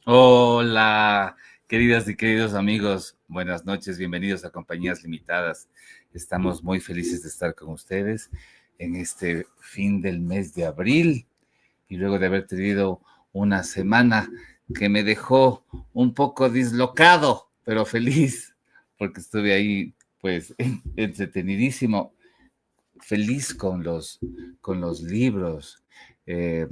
Hola, queridas y queridos amigos, buenas noches, bienvenidos a Compañías Limitadas. Estamos muy felices de estar con ustedes en este fin del mes de abril y luego de haber tenido una semana que me dejó un poco dislocado, pero feliz, porque estuve ahí pues entretenidísimo, feliz con los libros, eh,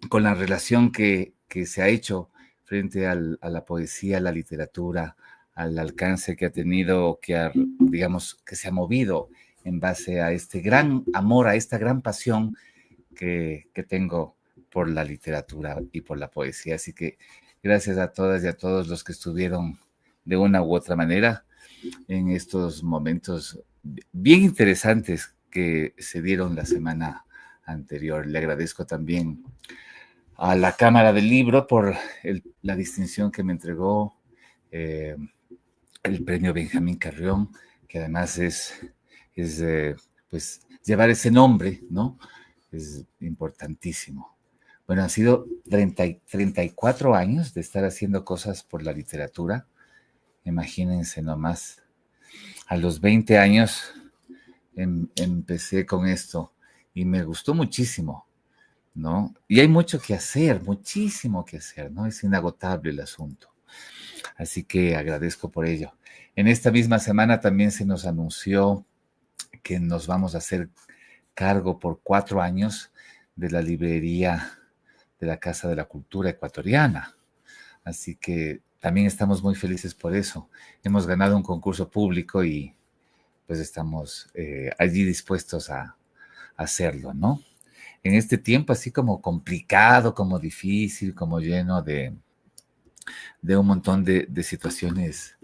con la relación que se ha hecho frente a la poesía, a la literatura, al alcance que ha tenido, digamos, que se ha movido en base a este gran amor, a esta gran pasión que tengo por la literatura y por la poesía. Así que gracias a todas y a todos los que estuvieron de una u otra manera en estos momentos bien interesantes que se dieron la semana anterior. Le agradezco también a la Cámara del Libro por la distinción que me entregó el premio Benjamín Carrión, que además es pues llevar ese nombre, ¿no? Es importantísimo. Bueno, han sido 34 años de estar haciendo cosas por la literatura. Imagínense nomás. A los 20 años empecé con esto y me gustó muchísimo, ¿no? Y hay mucho que hacer, muchísimo que hacer, ¿no? Es inagotable el asunto. Así que agradezco por ello. En esta misma semana también se nos anunció que nos vamos a hacer cargo por 4 años de la librería de la Casa de la Cultura Ecuatoriana. Así que también estamos muy felices por eso. Hemos ganado un concurso público y pues estamos allí dispuestos a hacerlo, ¿no? En este tiempo así como complicado, como difícil, como lleno de un montón de situaciones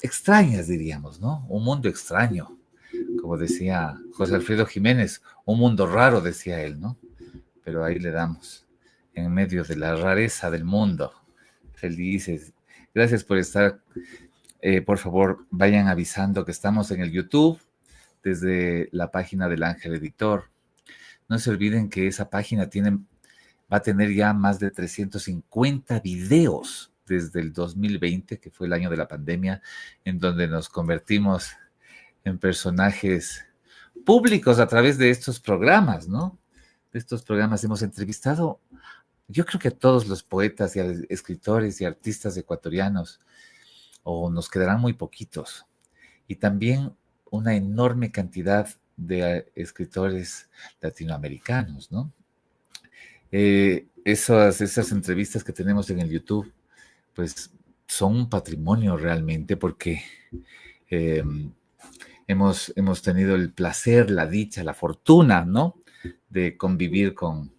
extrañas, diríamos, ¿no? Un mundo extraño, como decía José Alfredo Jiménez, un mundo raro, decía él, ¿no? Pero ahí le damos, en medio de la rareza del mundo, felices. Gracias por estar. Por favor, vayan avisando que estamos en el YouTube, desde la página del Ángel Editor. No se olviden que esa página va a tener ya más de 350 videos desde el 2020, que fue el año de la pandemia, en donde nos convertimos en personajes públicos a través de estos programas, ¿no? De estos programas hemos entrevistado, yo creo que a todos los poetas y escritores y artistas ecuatorianos, o nos quedarán muy poquitos, y también una enorme cantidad de escritores latinoamericanos, ¿no? Esas entrevistas que tenemos en el YouTube, pues son un patrimonio realmente, porque hemos tenido el placer, la dicha, la fortuna, ¿no? De convivir con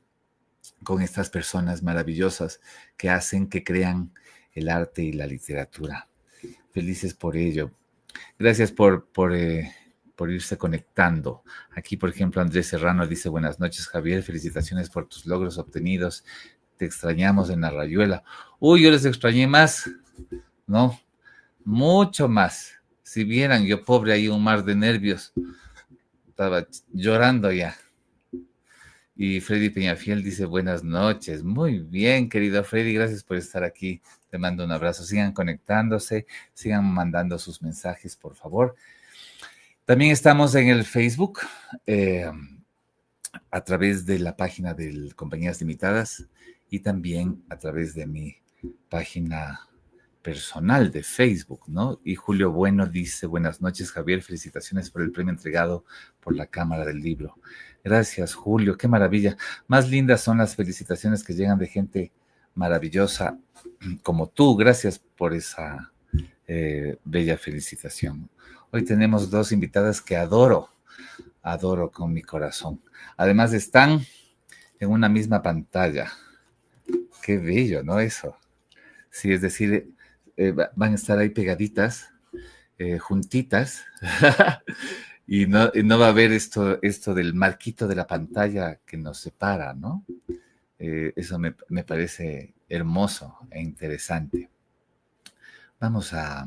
estas personas maravillosas que hacen, que crean el arte y la literatura. Felices por ello. Gracias por irse conectando. Aquí, por ejemplo, Andrés Serrano dice: buenas noches, Javier, felicitaciones por tus logros obtenidos. Te extrañamos en la rayuela. Uy, yo les extrañé más, ¿no? Mucho más. Si vieran, yo pobre ahí, un mar de nervios. Estaba llorando ya. Y Freddy Peñafiel dice: buenas noches. Muy bien, querido Freddy, gracias por estar aquí. Te mando un abrazo. Sigan conectándose, sigan mandando sus mensajes, por favor. También estamos en el Facebook, a través de la página de Compañías Limitadas y también a través de mi página personal de Facebook, ¿no? Y Julio Bueno dice: buenas noches, Javier, felicitaciones por el premio entregado por la Cámara del Libro. Gracias, Julio, qué maravilla. Más lindas son las felicitaciones que llegan de gente maravillosa como tú. Gracias por esa bella felicitación. Hoy tenemos 2 invitadas que adoro con mi corazón. Además están en una misma pantalla. Qué bello, ¿no? Eso. Sí, es decir, van a estar ahí pegaditas, juntitas, y no va a haber esto del marquito de la pantalla que nos separa, ¿no? Eso me parece hermoso e interesante. Vamos a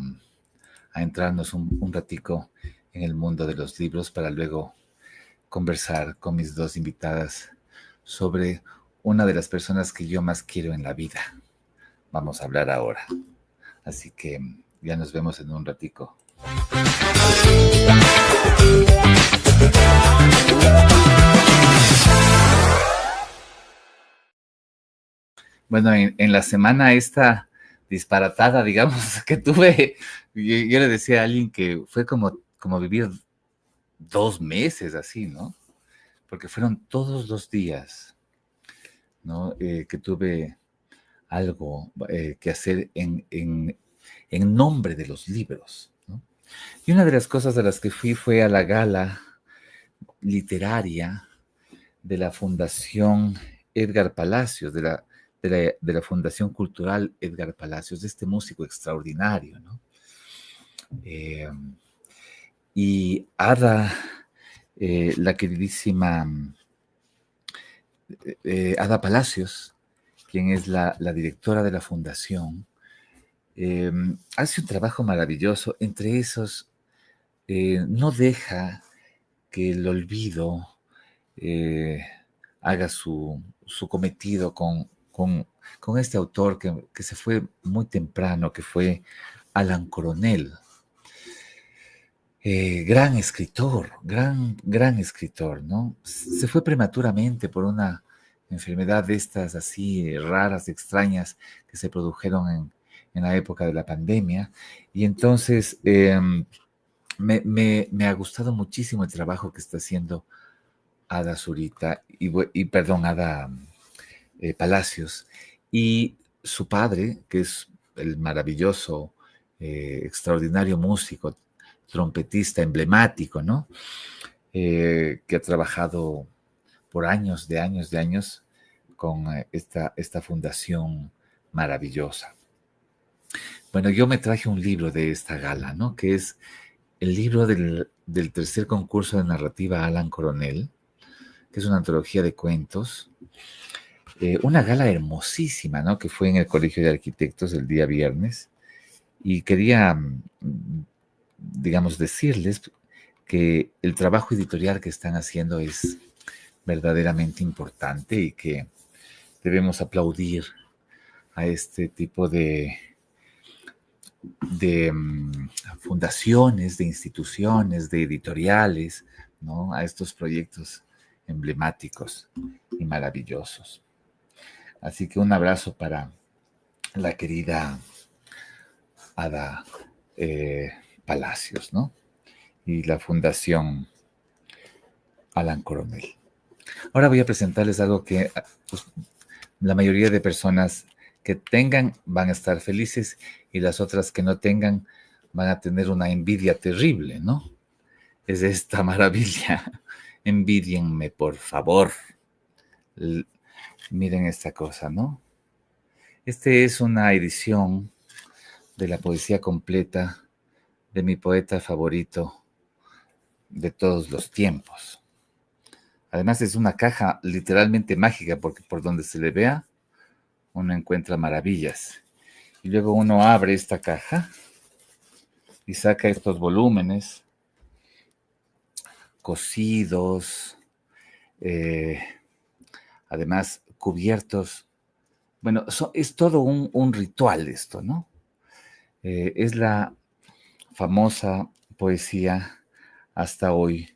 entrarnos un ratico en el mundo de los libros para luego conversar con mis dos invitadas sobre una de las personas que yo más quiero en la vida. Vamos a hablar ahora. Así que ya nos vemos en un ratico. Bueno, en la semana esta disparatada, digamos, que tuve, yo le decía a alguien que fue como vivir 2 meses así, ¿no? Porque fueron todos los días, ¿no? Que tuve algo que hacer en nombre de los libros, ¿no? Y una de las cosas a las que fui fue a la gala literaria de la Fundación Edgar Palacios, de la Fundación Cultural Edgar Palacios, de este músico extraordinario, ¿no? Y Ada, la queridísima Ada Palacios, quien es la directora de la fundación, hace un trabajo maravilloso. Entre esos, no deja que el olvido haga su cometido con este autor que se fue muy temprano, que fue Alan Coronel. Gran escritor, gran escritor, ¿no? Se fue prematuramente por una enfermedad de estas así raras, extrañas, que se produjeron en la época de la pandemia. Y entonces me ha gustado muchísimo el trabajo que está haciendo Ada Zurita, perdón, Ada Palacios, y su padre, que es el maravilloso, extraordinario músico, trompetista emblemático, ¿no? Que ha trabajado por años, de años, con esta fundación maravillosa. Bueno, yo me traje un libro de esta gala, ¿no? Que es el libro del tercer concurso de narrativa Alan Coronel, que es una antología de cuentos. Una gala hermosísima, ¿no? Que fue en el Colegio de Arquitectos el día viernes. Y quería, digamos, decirles que el trabajo editorial que están haciendo es verdaderamente importante y que debemos aplaudir a este tipo de fundaciones, de instituciones, de editoriales, ¿no? A estos proyectos emblemáticos y maravillosos. Así que un abrazo para la querida Ada Palacios, ¿no? Y la Fundación Alan Coronel. Ahora voy a presentarles algo que pues, la mayoría de personas que tengan van a estar felices y las otras que no tengan van a tener una envidia terrible, ¿no? Es esta maravilla. Envidienme, por favor. Miren esta cosa, ¿no? Este es una edición de la poesía completa de mi poeta favorito de todos los tiempos. Además es una caja literalmente mágica porque por donde se le vea uno encuentra maravillas. Y luego uno abre esta caja y saca estos volúmenes cosidos, además cubiertos. Bueno, es todo un ritual esto, ¿no? Es la famosa poesía hasta hoy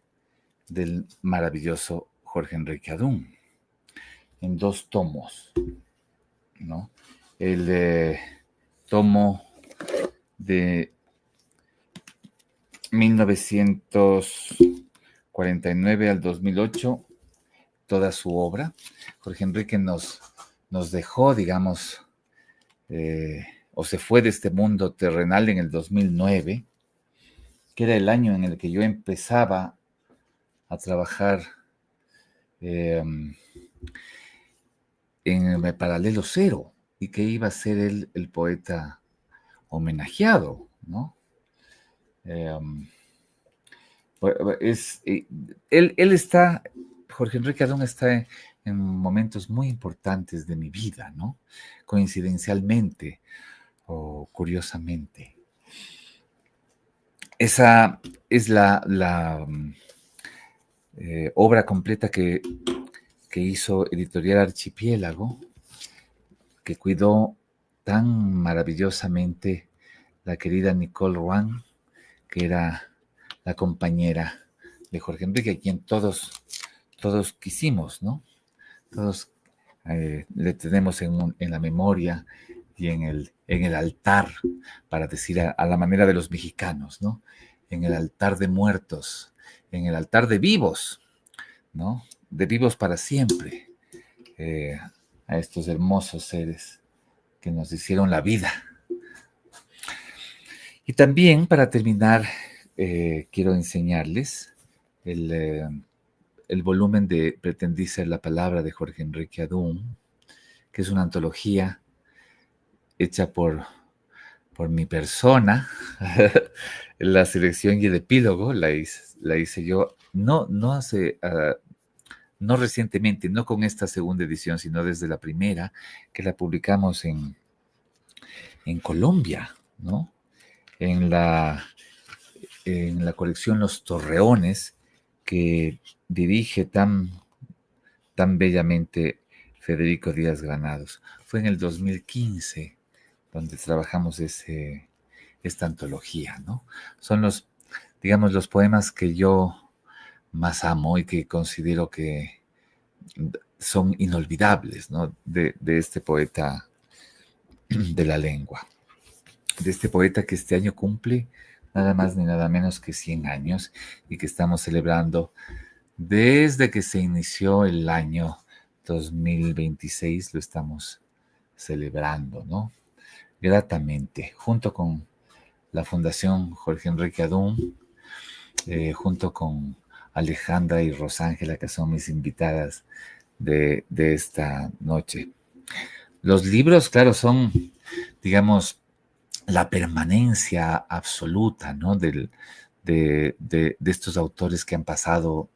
del maravilloso Jorge Enrique Adún, en 2 tomos, ¿no? El tomo de 1949 al 2008, toda su obra. Jorge Enrique nos dejó, digamos, o se fue de este mundo terrenal en el 2009, que era el año en el que yo empezaba a trabajar en el paralelo cero y que iba a ser el poeta homenajeado, ¿no? Es, él está, Jorge Enrique Adún está en momentos muy importantes de mi vida, ¿no? Coincidencialmente o curiosamente. Esa es la obra completa que hizo Editorial Archipiélago, que cuidó tan maravillosamente la querida Nicole Rouen, que era la compañera de Jorge Enrique, a quien todos quisimos, ¿no? Todos le tenemos en la memoria y en el altar, para decir a la manera de los mexicanos, ¿no? En el altar de muertos, en el altar de vivos, ¿no? De vivos para siempre, a estos hermosos seres que nos hicieron la vida. Y también, para terminar, quiero enseñarles el volumen de Pretendí ser la palabra de Jorge Enrique Adún, que es una antología hecha por mi persona. La selección y el epílogo la hice yo, no recientemente, no con esta segunda edición, sino desde la primera, que la publicamos en Colombia, ¿no? En la colección Los Torreones, que dirige tan bellamente Federico Díaz Granados. Fue en el 2015 donde trabajamos esta antología, ¿no? Son los poemas que yo más amo y que considero que son inolvidables, ¿no? De este poeta de la lengua, de este poeta que este año cumple nada más ni nada menos que 100 años y que estamos celebrando desde que se inició el año 2026, lo estamos celebrando, ¿no? Gratamente, junto con la Fundación Jorge Enrique Adún, junto con Alejandra y Rosángela, que son mis invitadas de esta noche. Los libros, claro, son, digamos, la permanencia absoluta, ¿no? De estos autores que han pasado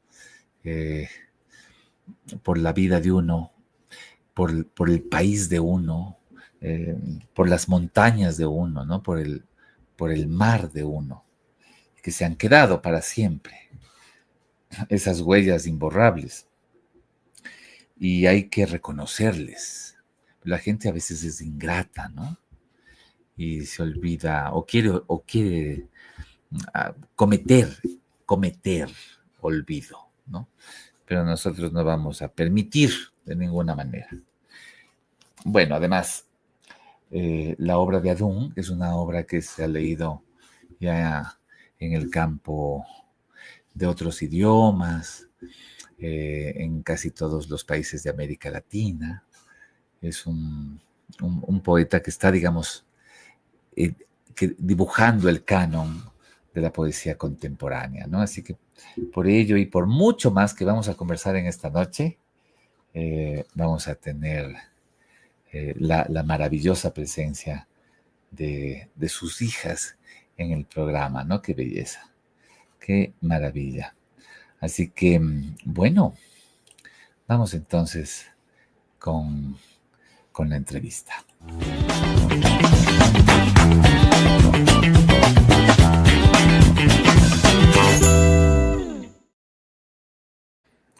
por la vida de uno, por el país de uno, por las montañas de uno, ¿no? Por el mar de uno, que se han quedado para siempre, esas huellas imborrables. Y hay que reconocerles. La gente a veces es ingrata, ¿no? Y se olvida, o quiere cometer olvido, ¿no? Pero nosotros no vamos a permitir de ninguna manera. Bueno, además, la obra de Adún es una obra que se ha leído ya en el campo de otros idiomas, en casi todos los países de América Latina. Es un poeta que está, digamos, dibujando el canon de la poesía contemporánea, ¿no? Así que por ello y por mucho más que vamos a conversar en esta noche, vamos a tener la maravillosa presencia de sus hijas en el programa, ¿no? Qué belleza, qué maravilla. Así que, bueno, vamos entonces con la entrevista.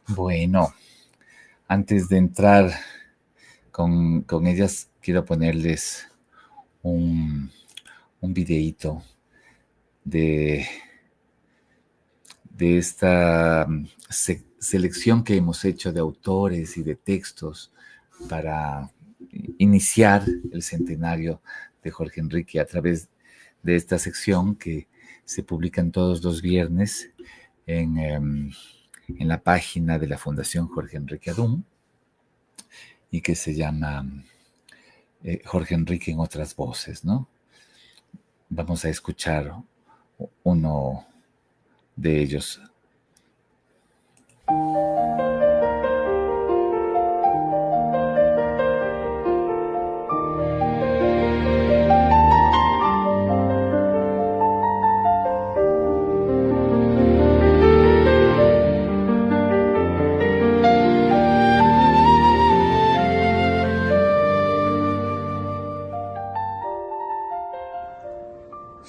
Bueno, antes de entrar con ellas, quiero ponerles un videíto de esta selección que hemos hecho de autores y de textos para iniciar el centenario de Jorge Enrique a través de esta sección que se publican todos los viernes en la página de la Fundación Jorge Enrique Adún y que se llama Jorge Enrique en otras voces, ¿no? Vamos a escuchar uno de ellos.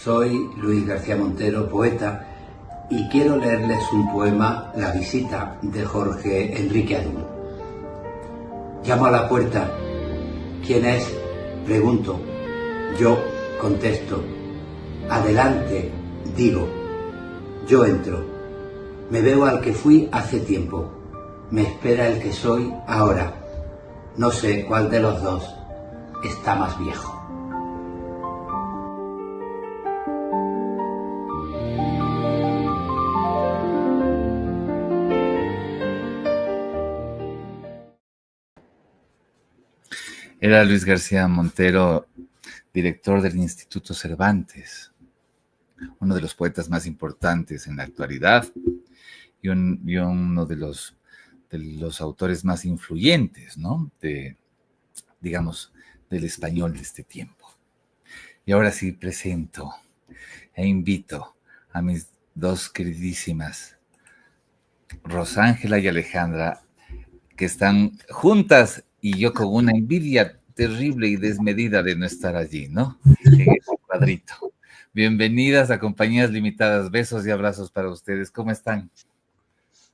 Soy Luis García Montero, poeta, y quiero leerles un poema, La visita, de Jorge Enrique Adún. Llamo a la puerta. ¿Quién es? Pregunto. Yo contesto. Adelante, digo. Yo entro. Me veo al que fui hace tiempo. Me espera el que soy ahora. No sé cuál de los dos está más viejo. Era Luis García Montero, director del Instituto Cervantes, uno de los poetas más importantes en la actualidad y uno de los autores más influyentes, ¿no? Digamos, del español de este tiempo. Y ahora sí presento e invito a mis dos queridísimas, Rosángela y Alejandra, que están juntas y yo con una envidia terrible y desmedida de no estar allí, ¿no? En ese cuadrito. Bienvenidas a Compañías Limitadas. Besos y abrazos para ustedes. ¿Cómo están?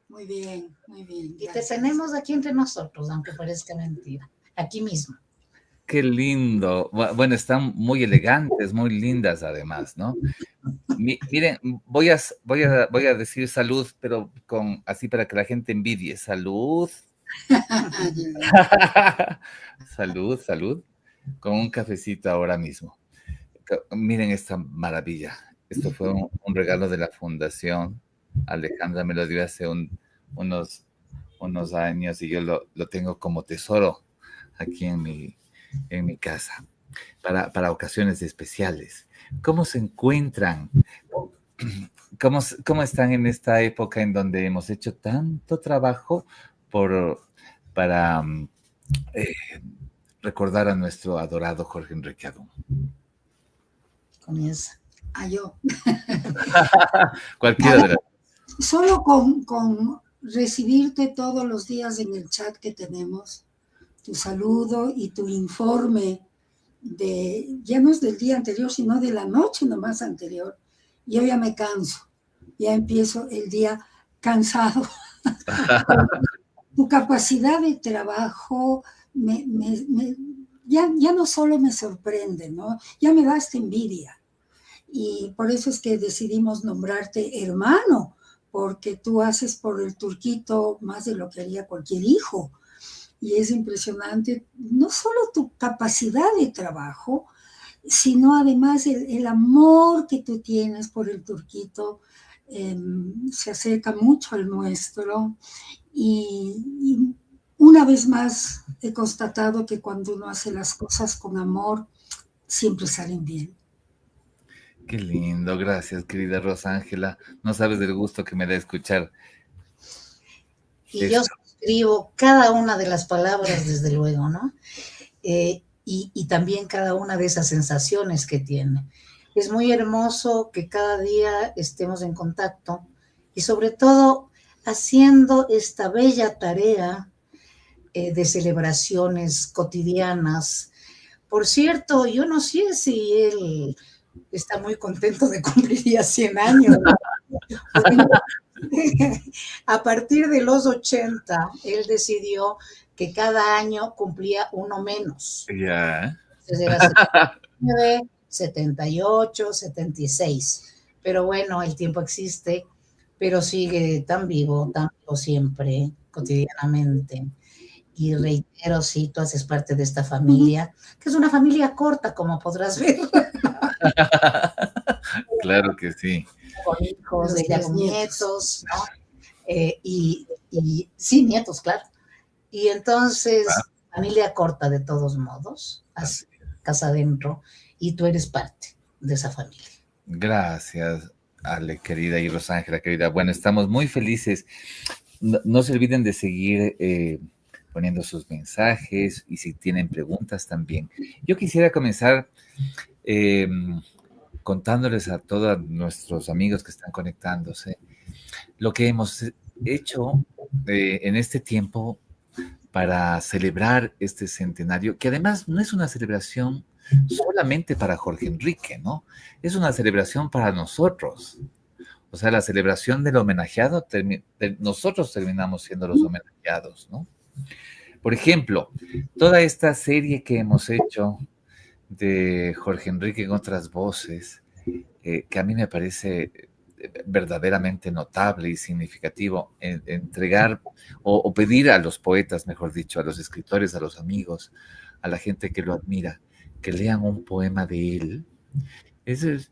Muy bien, muy bien. Y te tenemos aquí entre nosotros, aunque parezca mentira. Aquí mismo. Qué lindo. Bueno, están muy elegantes, muy lindas además, ¿no? Miren, voy a decir salud, pero así para que la gente envidie. Salud. Salud, salud. Con un cafecito ahora mismo. Miren esta maravilla. Esto fue un regalo de la fundación. Alejandra me lo dio hace unos años y yo lo tengo como tesoro aquí en mi casa para ocasiones especiales. ¿Cómo se encuentran? ¿Cómo están en esta época en donde hemos hecho tanto trabajo para recordar a nuestro adorado Jorge Enrique Adún? Comienza. Yo. Cualquiera de las. Solo con recibirte todos los días en el chat que tenemos, tu saludo y tu informe ya no es del día anterior, sino de la noche nomás anterior, yo ya me canso, ya empiezo el día cansado. Tu capacidad de trabajo ya no solo me sorprende, ¿no? Ya me da hasta envidia. Y por eso es que decidimos nombrarte hermano, porque tú haces por el turquito más de lo que haría cualquier hijo. Y es impresionante, no solo tu capacidad de trabajo, sino además el amor que tú tienes por el turquito, se acerca mucho al nuestro. Y una vez más he constatado que cuando uno hace las cosas con amor, siempre salen bien. Qué lindo, gracias, querida Rosángela. No sabes del gusto que me da escuchar. Y yo suscribo cada una de las palabras, desde luego, ¿no? Y también cada una de esas sensaciones que tiene. Es muy hermoso que cada día estemos en contacto y sobre todo haciendo esta bella tarea de celebraciones cotidianas. Por cierto, yo no sé si él está muy contento de cumplir ya 100 años. A partir de los 80, él decidió que cada año cumplía uno menos. Ya. Entonces era 79, 78, 76. Pero bueno, el tiempo existe, pero sigue tan vivo siempre, cotidianamente. Y reitero, sí, tú haces parte de esta familia, que es una familia corta, como podrás ver. Claro que sí. Con hijos, ella con nietos, ¿no? Y sí, nietos, claro. Y entonces, familia corta de todos modos, así, casa adentro, y tú eres parte de esa familia. Gracias, Ale, querida, y Rosángela, querida. Bueno, estamos muy felices. No se olviden de seguir poniendo sus mensajes y si tienen preguntas también. Yo quisiera comenzar contándoles a todos nuestros amigos que están conectándose lo que hemos hecho en este tiempo para celebrar este centenario, que además no es una celebración solamente para Jorge Enrique, ¿no? Es una celebración para nosotros. O sea, la celebración del homenajeado, nosotros terminamos siendo los homenajeados, ¿no? Por ejemplo, toda esta serie que hemos hecho de Jorge Enrique en otras voces, que a mí me parece verdaderamente notable y significativo, entregar o pedir a los poetas, mejor dicho, a los escritores, a los amigos, a la gente que lo admira, que lean un poema de él. Es,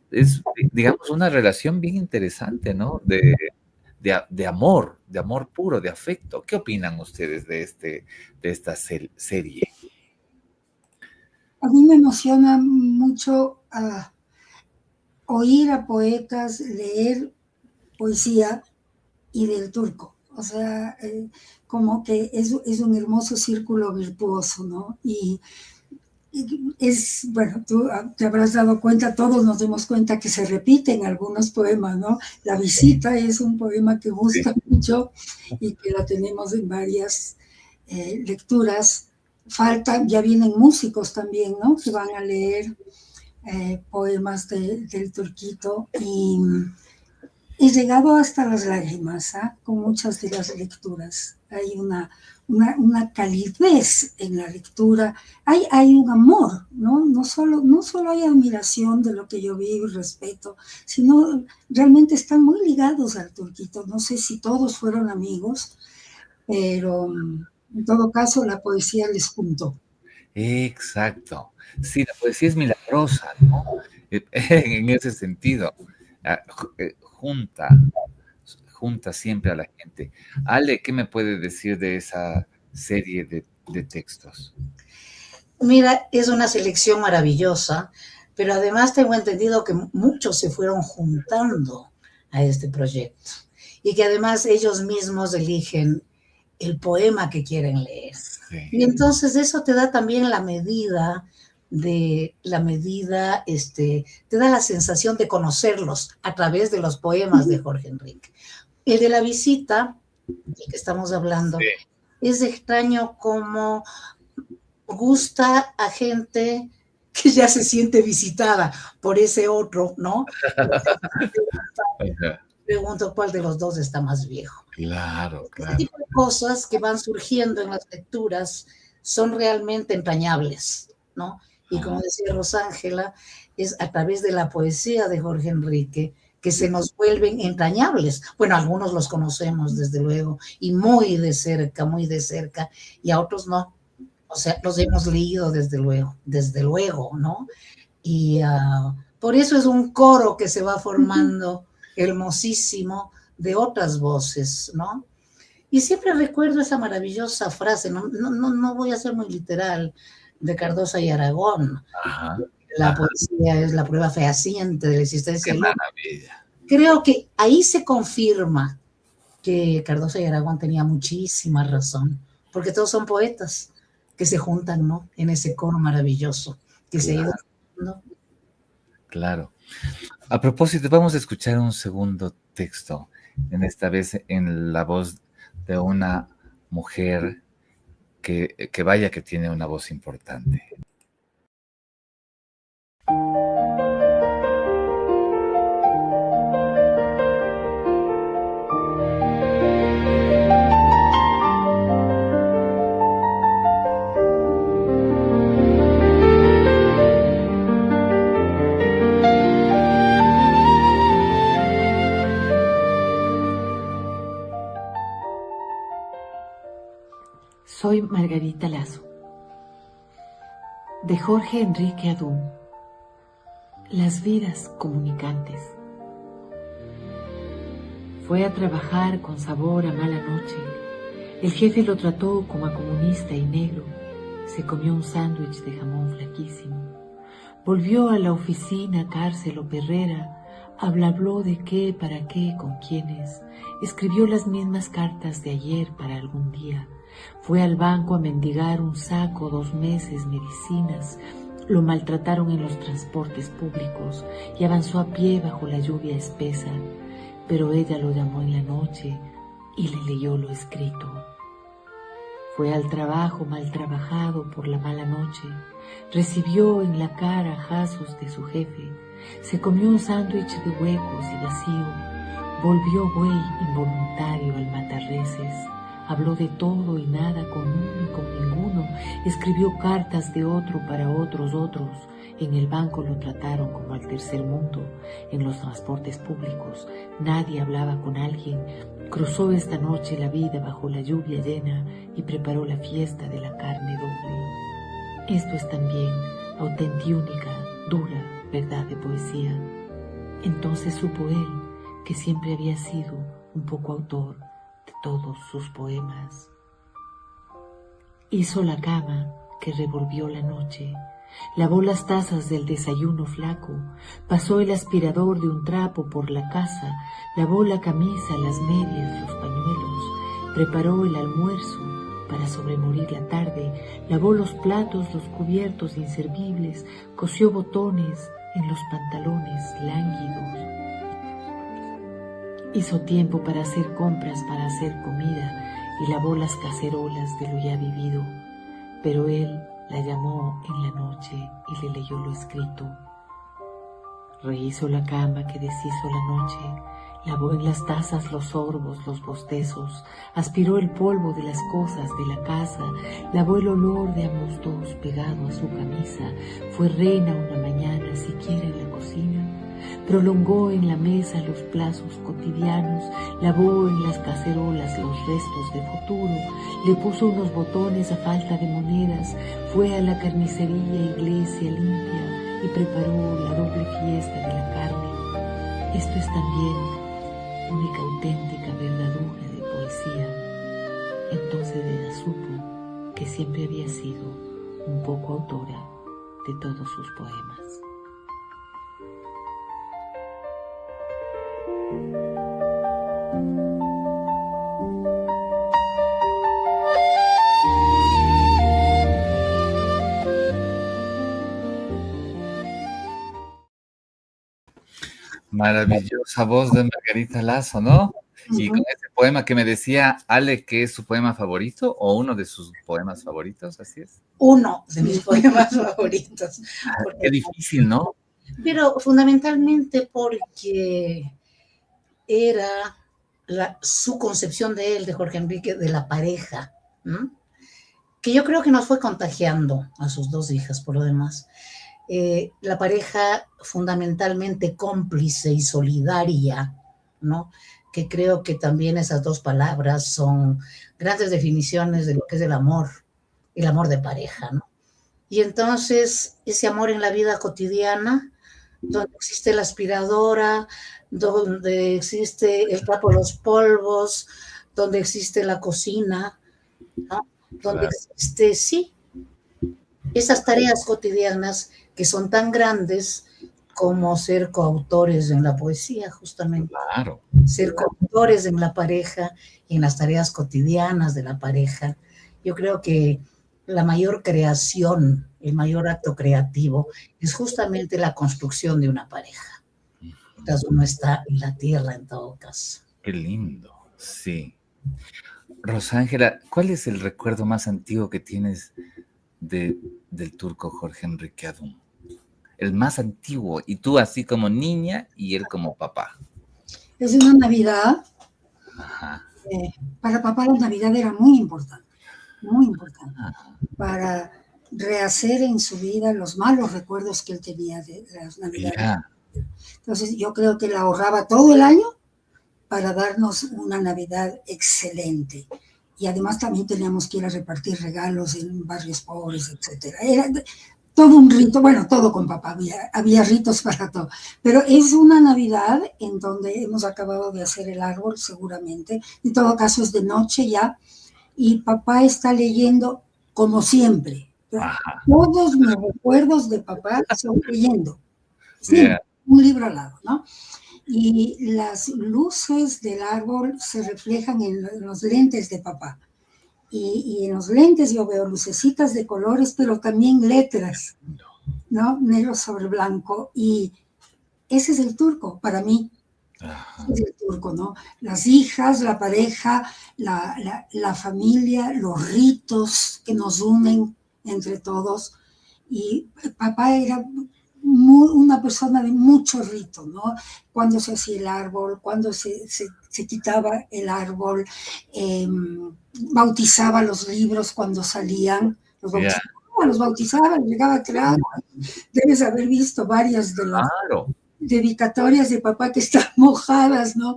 digamos, una relación bien interesante, ¿no? De amor puro, de afecto. ¿Qué opinan ustedes de esta serie? A mí me emociona mucho oír a poetas leer poesía y del turco. O sea, como que es un hermoso círculo virtuoso, ¿no? Y bueno, tú te habrás dado cuenta, todos nos dimos cuenta que se repiten algunos poemas, ¿no? La visita es un poema que gusta mucho y que la tenemos en varias lecturas. Ya vienen músicos también, ¿no? Que van a leer poemas del turquito y he llegado hasta las lágrimas, con muchas de las lecturas. Hay una calidez en la lectura, hay un amor, ¿no? No solo hay admiración de lo que yo vivo y respeto, sino realmente están muy ligados al turquito. No sé si todos fueron amigos, pero en todo caso la poesía les juntó. Exacto. Sí, la poesía es milagrosa, ¿no? En ese sentido, junta siempre a la gente. Ale, ¿qué me puede decir de esa serie de textos? Mira, es una selección maravillosa, pero además tengo entendido que muchos se fueron juntando a este proyecto y que además ellos mismos eligen el poema que quieren leer. Sí. Y entonces eso te da también te da la sensación de conocerlos a través de los poemas de Jorge Enrique. El de la visita, del que estamos hablando, sí, es extraño como gusta a gente que ya se siente visitada por ese otro, ¿no? Pregunto cuál de los dos está más viejo. Claro. Este tipo de cosas que van surgiendo en las lecturas son realmente entrañables, ¿no? Y como decía Rosángela, es a través de la poesía de Jorge Enrique que se nos vuelven entrañables. Bueno, algunos los conocemos desde luego y muy de cerca, y a otros no. O sea, los hemos leído desde luego, ¿no? Y por eso es un coro que se va formando hermosísimo de otras voces, ¿no? Y siempre recuerdo esa maravillosa frase, no voy a ser muy literal, de Cardosa y Aragón. La poesía es la prueba fehaciente de la existencia del hombre. Maravilla. Creo que ahí se confirma que Cardosa y Aragón tenía muchísima razón, porque todos son poetas que se juntan, ¿no? En ese coro maravilloso que se ha ido haciendo. Claro. A propósito, vamos a escuchar un segundo texto, en esta vez en la voz de una mujer que vaya que tiene una voz importante. Soy Margarita Lazo, de Jorge Enrique Adún. Las vidas comunicantes. Fue a trabajar con sabor a mala noche. El jefe lo trató como a comunista y negro. Se comió un sándwich de jamón flaquísimo. Volvió a la oficina, cárcel o perrera. Habló de qué, para qué, con quiénes. Escribió las mismas cartas de ayer para algún día. Fue al banco a mendigar un saco, 2 meses, medicinas. Lo maltrataron en los transportes públicos y avanzó a pie bajo la lluvia espesa. Pero ella lo llamó en la noche y le leyó lo escrito. Fue al trabajo mal trabajado por la mala noche. Recibió en la cara jazos de su jefe. Se comió un sándwich de huecos y vacío. Volvió buey involuntario al matarreses. Habló de todo y nada con uno y con ninguno. Escribió cartas de otro para otros. En el banco lo trataron como al tercer mundo. En los transportes públicos nadie hablaba con alguien. Cruzó esta noche la vida bajo la lluvia llena y preparó la fiesta de la carne doble. Esto es también auténtica, dura verdad de poesía. Entonces supo él que siempre había sido un poco autor de todos sus poemas. Hizo la cama que revolvió la noche, lavó las tazas del desayuno flaco, pasó el aspirador de un trapo por la casa, lavó la camisa, las medias, los pañuelos, preparó el almuerzo para sobremorir la tarde, lavó los platos, los cubiertos inservibles, cosió botones en los pantalones lánguidos. Hizo tiempo para hacer compras, para hacer comida y lavó las cacerolas de lo ya vivido, pero él la llamó en la noche y le leyó lo escrito. Rehizo la cama que deshizo la noche, lavó en las tazas los sorbos, los bostezos, aspiró el polvo de las cosas de la casa, lavó el olor de ambos dos pegado a su camisa, fue reina una mañana siquiera en la cocina, prolongó en la mesa los plazos cotidianos, lavó en las cacerolas los restos de futuro, le puso unos botones a falta de monedas, fue a la carnicería, iglesia limpia y preparó la doble fiesta de la carne. Esto es también única, auténtica, verdadura de poesía. Entonces ella supo que siempre había sido un poco autora de todos sus poemas. Maravillosa voz de Margarita Lazo, ¿no? Y con ese poema que me decía Ale, que es su poema favorito o uno de sus poemas favoritos, ¿así es? Uno de mis poemas favoritos. Qué difícil, ¿no? Pero fundamentalmente porque era su concepción de él, de Jorge Enrique, de la pareja, ¿no? Que yo creo que nos fue contagiando a sus dos hijas, por lo demás. La pareja fundamentalmente cómplice y solidaria, ¿no? Que creo que también esas dos palabras son grandes definiciones de lo que es el amor de pareja, ¿no? Y entonces ese amor en la vida cotidiana, donde existe la aspiradora, donde existe el trapo de los polvos, donde existe la cocina, ¿no? Donde existe, sí, esas tareas cotidianas que son tan grandes como ser coautores en la poesía, justamente. Claro. Ser coautores en la pareja y en las tareas cotidianas de la pareja. Yo creo que la mayor creación, el mayor acto creativo es justamente la construcción de una pareja. Entonces uno está en la tierra en todo caso. Qué lindo, sí. Rosángela, ¿cuál es el recuerdo más antiguo que tienes del turco Jorge Enrique Adún? El más antiguo, y tú así como niña y él como papá. Es una Navidad. Ajá. Para papá la Navidad era muy importante, Ajá. para rehacer en su vida los malos recuerdos que él tenía de las Navidades. Mira. Entonces yo creo que él ahorraba todo el año para darnos una Navidad excelente. Y además también teníamos que ir a repartir regalos en barrios pobres, etc. Era todo un rito, bueno, todo con papá, había ritos para todo. Pero es una Navidad en donde hemos acabado de hacer el árbol, seguramente. En todo caso es de noche ya. Y papá está leyendo como siempre. Ajá. Todos mis recuerdos de papá son leyendo. Sí, un libro al lado, ¿no? Y las luces del árbol se reflejan en los lentes de papá. Y en los lentes yo veo lucecitas de colores, pero también letras, ¿no? Negro sobre blanco. Y ese es el turco para mí. Es el turco, ¿no? Las hijas, la pareja, la familia, los ritos que nos unen entre todos. Y papá era una persona de mucho rito, ¿no? Cuando se hacía el árbol, cuando se quitaba el árbol, bautizaba los libros cuando salían, los bautizaba, llegaba atrás. Debes haber visto varias de las dedicatorias de papá que están mojadas, ¿no?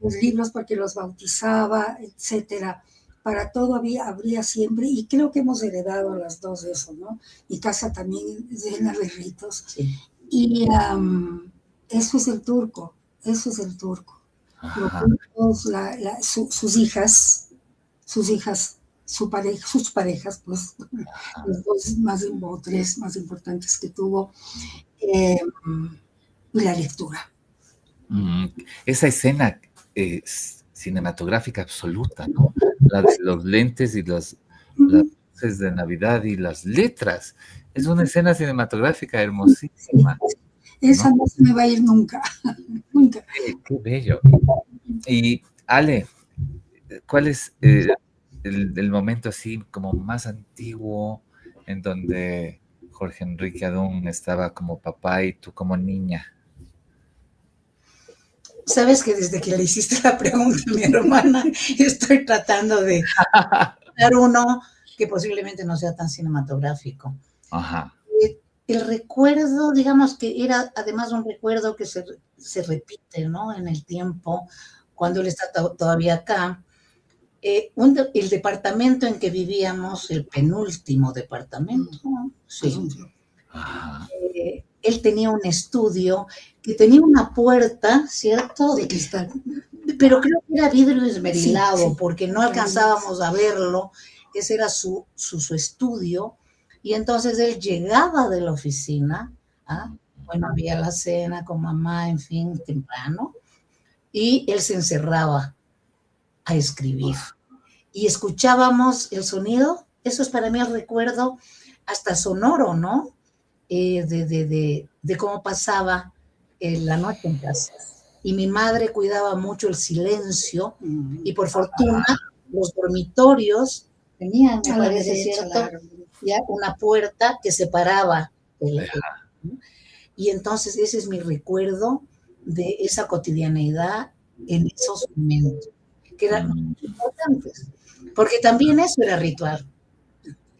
Los libros porque los bautizaba, etcétera. Para todo habría siempre, y creo que hemos heredado las dos de eso, ¿no? Mi casa también es llena de ritos. Sí. Y eso es el turco, eso es el turco. Los turcos, sus hijas, sus parejas, pues, los dos o tres más importantes que tuvo, y la lectura. Esa escena es cinematográfica absoluta, ¿no? La de los lentes y las luces de Navidad y las letras. Es una escena cinematográfica hermosísima. Esa no se me va a ir nunca. Nunca. Qué bello. Y Ale, ¿cuál es el momento así como más antiguo en donde Jorge Enrique Adún estaba como papá y tú como niña? Sabes que desde que le hiciste la pregunta a mi hermana, estoy tratando de dar uno que posiblemente no sea tan cinematográfico. Ajá. El recuerdo, digamos que era además un recuerdo que se repite, ¿no? En el tiempo, cuando él está todavía acá. El departamento en que vivíamos, el penúltimo departamento, sí. Él tenía un estudio que tenía una puerta, ¿cierto? De cristal. Pero creo que era vidrio esmerilado, sí, porque no alcanzábamos a verlo. Ese era su estudio. Y entonces él llegaba de la oficina, bueno, había la cena con mamá, en fin, temprano, y él se encerraba a escribir. Y escuchábamos el sonido, eso es para mí el recuerdo hasta sonoro, ¿no? De cómo pasaba la noche en casa. Y mi madre cuidaba mucho el silencio, y por fortuna los dormitorios tenían, me parece, ¿cierto? Ya una puerta que separaba y entonces ese es mi recuerdo de esa cotidianeidad en esos momentos, que eran muy importantes, porque también eso era ritual.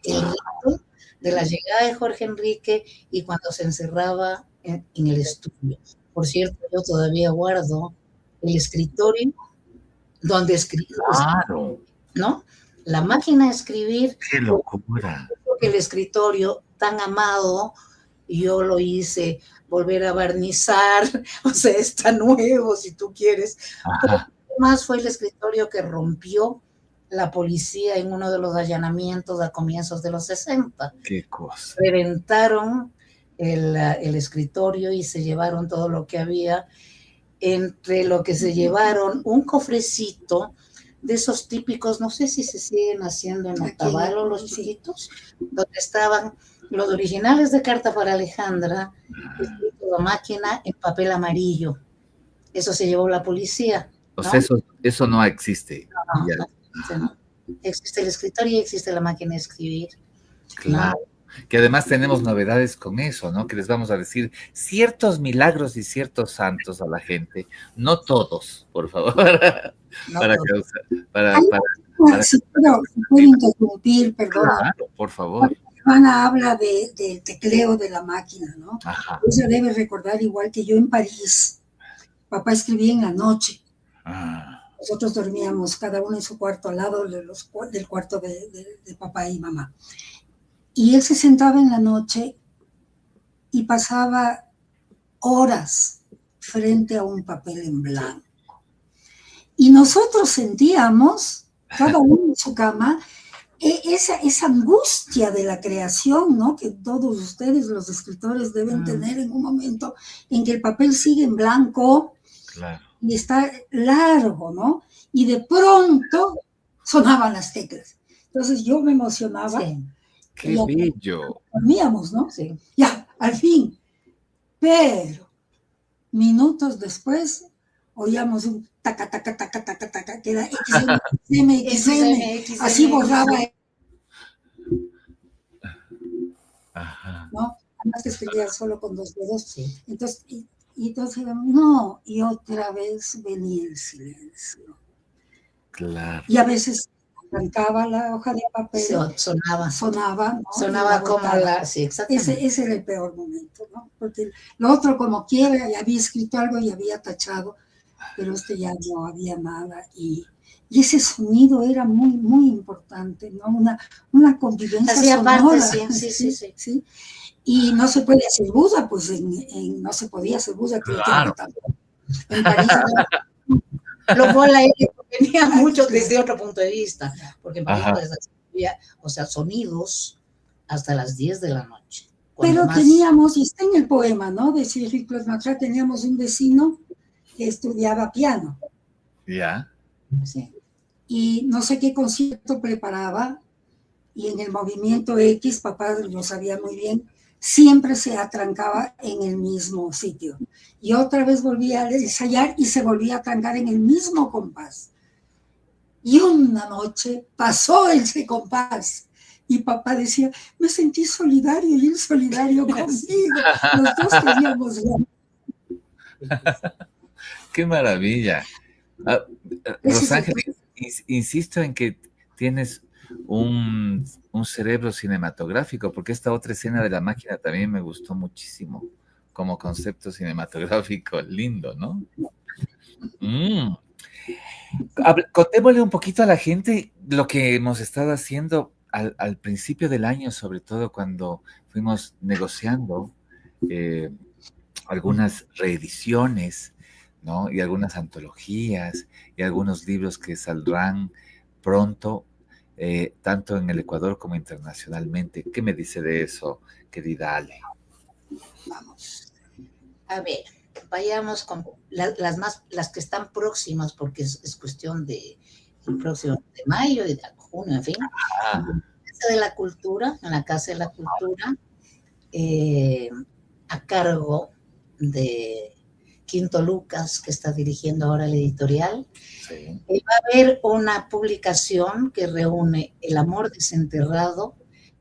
El rito de la llegada de Jorge Enrique y cuando se encerraba en el estudio. Por cierto, yo todavía guardo el escritorio donde escribí, ¿no? La máquina de escribir. ¡Qué locura! El escritorio tan amado, yo lo hice volver a barnizar, o sea, está nuevo si tú quieres. Además fue el escritorio que rompió la policía en uno de los allanamientos a comienzos de los 60. ¡Qué cosa! Reventaron el escritorio y se llevaron todo lo que había, entre lo que se llevaron un cofrecito de esos típicos, no sé si se siguen haciendo en Otavalo los chiquitos, donde estaban los originales de Carta para Alejandra, escrito a máquina en papel amarillo. Eso se llevó la policía, ¿no? O sea, eso no existe. No. Existe el escritorio y existe la máquina de escribir. Claro. Que además tenemos novedades con eso, ¿no? Que les vamos a decir ciertos milagros y ciertos santos a la gente, no todos, por favor. Si puedo interrumpir, perdón. Claro, por favor. Ana habla del tecleo de la máquina, ¿no? Ella debe recordar, igual que yo en París, papá escribía en la noche. Nosotros dormíamos cada uno en su cuarto al lado del cuarto de papá y mamá. Y él se sentaba en la noche y pasaba horas frente a un papel en blanco. Y nosotros sentíamos, cada uno en su cama, esa angustia de la creación, ¿no? Que todos ustedes, los escritores, deben tener en un momento en que el papel sigue en blanco. Claro. Y está largo, ¿no? Y de pronto sonaban las teclas. Entonces yo me emocionaba. Sí. ¡Qué bello! Dormíamos, ¿no? Sí. Ya, al fin. Pero minutos después oíamos un taca, taca, taca, taca, taca, que era XM, así borraba, ¿no? Además que escribía solo con 2 dedos. Sí. Entonces, entonces, no, y otra vez venía el silencio. Claro. Y a veces arrancaba la hoja de papel. Sonaba, ¿no? Sonaba como la... Sí, exactamente. Ese era el peor momento, ¿no? Porque lo otro, como quiera, ya había escrito algo y había tachado, pero ya no había nada. Y ese sonido era muy, muy importante, ¿no? Una convivencia sonora. Sí. Y no se puede hacer bulla, pues no se podía hacer bulla, creo claro. que en París no. Lo cual a él venía mucho desde otro punto de vista, porque en París había, o sea, sonidos hasta las 10 de la noche. Pero teníamos, y está en el poema, ¿no? De Cyril Claude Matra, teníamos un vecino que estudiaba piano. Ya. Sí. Y no sé qué concierto preparaba, y en el movimiento X, papá lo sabía muy bien, siempre se atrancaba en el mismo sitio. Y otra vez volvía a ensayar y se volvía a atrancar en el mismo compás. Y una noche pasó ese compás. Y papá decía, me sentí solidario y él solidario conmigo. Los dos teníamos ganas. ¡Qué maravilla! Rosángel, insisto en que tienes un cerebro cinematográfico, porque esta otra escena de la máquina también me gustó muchísimo como concepto cinematográfico, lindo, ¿no? Contémosle un poquito a la gente lo que hemos estado haciendo al principio del año, sobre todo cuando fuimos negociando algunas reediciones, ¿no? Y algunas antologías y algunos libros que saldrán pronto, tanto en el Ecuador como internacionalmente. ¿Qué me dice de eso, querida Ale? Vamos. A ver, vayamos con las que están próximas, porque es cuestión de el próximo de mayo y de junio, en fin. En la Casa de la Cultura, a cargo de Quinto Lucas, que está dirigiendo ahora la editorial. Sí. Va a haber una publicación que reúne El amor desenterrado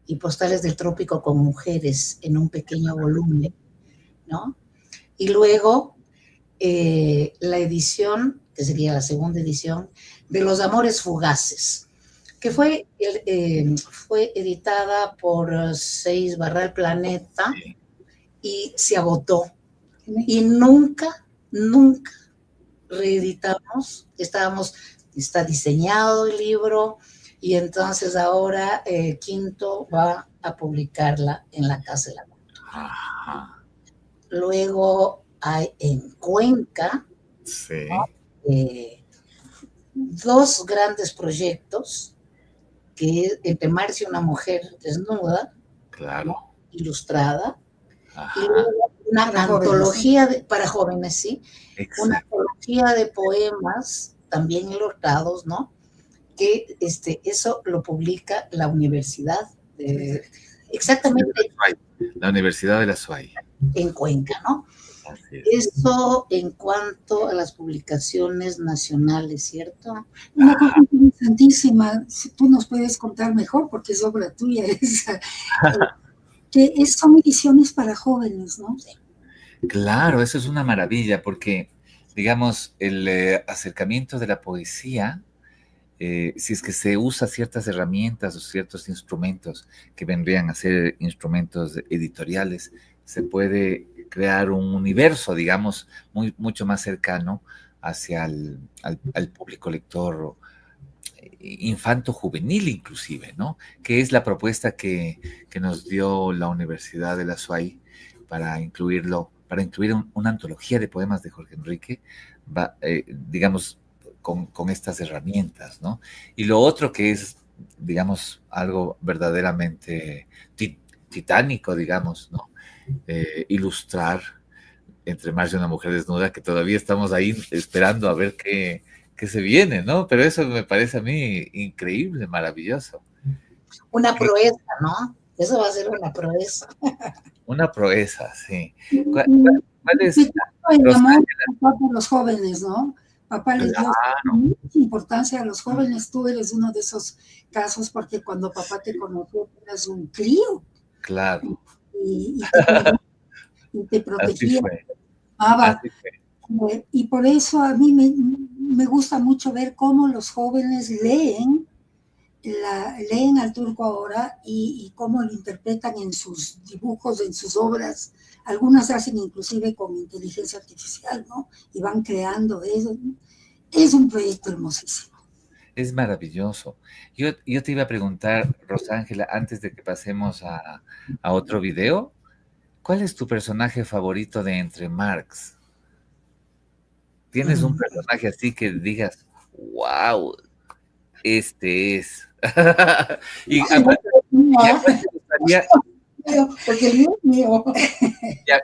y Postales del Trópico con mujeres en un pequeño volumen, ¿no? Y luego la edición, que sería la segunda edición, de Los Amores Fugaces, que fue editada por Seis Barral Planeta y se agotó. Y nunca reeditamos. Está diseñado el libro y entonces ahora Quinto va a publicarla en la Casa de la Cultura. Luego hay en Cuenca, ¿no? 2 grandes proyectos, que es Entre Mares y una mujer desnuda, claro, ¿no? Ilustrada, y luego una antología para jóvenes, ¿sí? Exacto. Una antología de poemas también ilustrados, ¿no? Que eso lo publica la universidad, exactamente. La Universidad de la SUAY. En Cuenca, ¿no? Eso en cuanto a las publicaciones nacionales, ¿cierto? Una cosa interesantísima, si tú nos puedes contar mejor, porque es obra tuya esa, que son ediciones para jóvenes, ¿no? Sí. Claro, eso es una maravilla, porque, digamos, el acercamiento de la poesía, si es que se usa ciertas herramientas o ciertos instrumentos que vendrían a ser instrumentos editoriales, se puede crear un universo, digamos, mucho más cercano hacia al público lector infanto-juvenil inclusive, ¿no? Que es la propuesta que nos dio la Universidad de la SUAY para incluir una antología de poemas de Jorge Enrique, digamos, con estas herramientas, ¿no? Y lo otro que es, digamos, algo verdaderamente titánico, digamos, ¿no? Ilustrar Entre Mares y una mujer desnuda, que todavía estamos ahí esperando a ver qué se viene, ¿no? Pero eso me parece a mí increíble, maravilloso. Una proeza, ¿no? Eso va a ser una proeza. Una proeza, sí. ¿Cuál es, El amor Rosángela? por los jóvenes, ¿no? Papá les dio Claro, mucha importancia a los jóvenes. Tú eres uno de esos casos porque cuando papá te conoció eras un crío claro. y te cuidó y te Así protegía, fue, amaba. así fue. Y por eso a mí me gusta mucho ver cómo los jóvenes leen al turco ahora y cómo lo interpretan en sus dibujos, en sus obras. Algunas hacen inclusive con inteligencia artificial, ¿no? Y van creando eso. Es un proyecto hermosísimo. Es maravilloso. Yo te iba a preguntar, Rosángela, antes de que pasemos a otro video, ¿cuál es tu personaje favorito de Entre Marx? ¿Tienes un personaje así que digas, wow, este es? ¿Y a cuál te gustaría, Porque el mío es mío.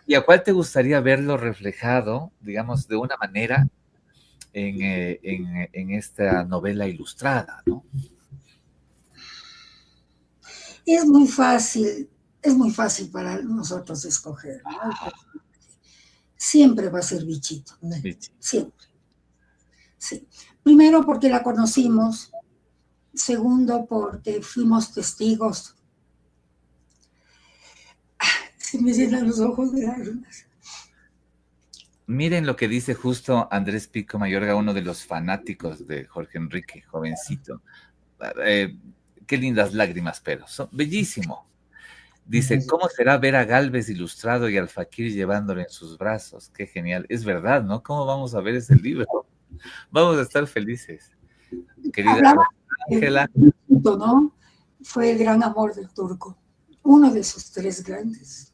y a cuál te gustaría verlo reflejado, digamos, de una manera en esta novela ilustrada, ¿no? Es muy fácil para nosotros escoger, ¿no? Siempre va a ser Bichito, siempre. Sí. Primero porque la conocimos, segundo porque fuimos testigos. Se me llenan los ojos de lágrimas. Miren lo que dice justo Andrés Pico Mayorga, uno de los fanáticos de Jorge Enrique, jovencito. Qué lindas lágrimas, pero son bellísimo. Dice, ¿cómo será ver a Gálvez ilustrado y al Fakir llevándolo en sus brazos? Qué genial. Es verdad, ¿no? ¿Cómo vamos a ver ese libro? Vamos a estar felices. Querida Ángela. ¿No? Fue el gran amor del turco. Uno de sus tres grandes.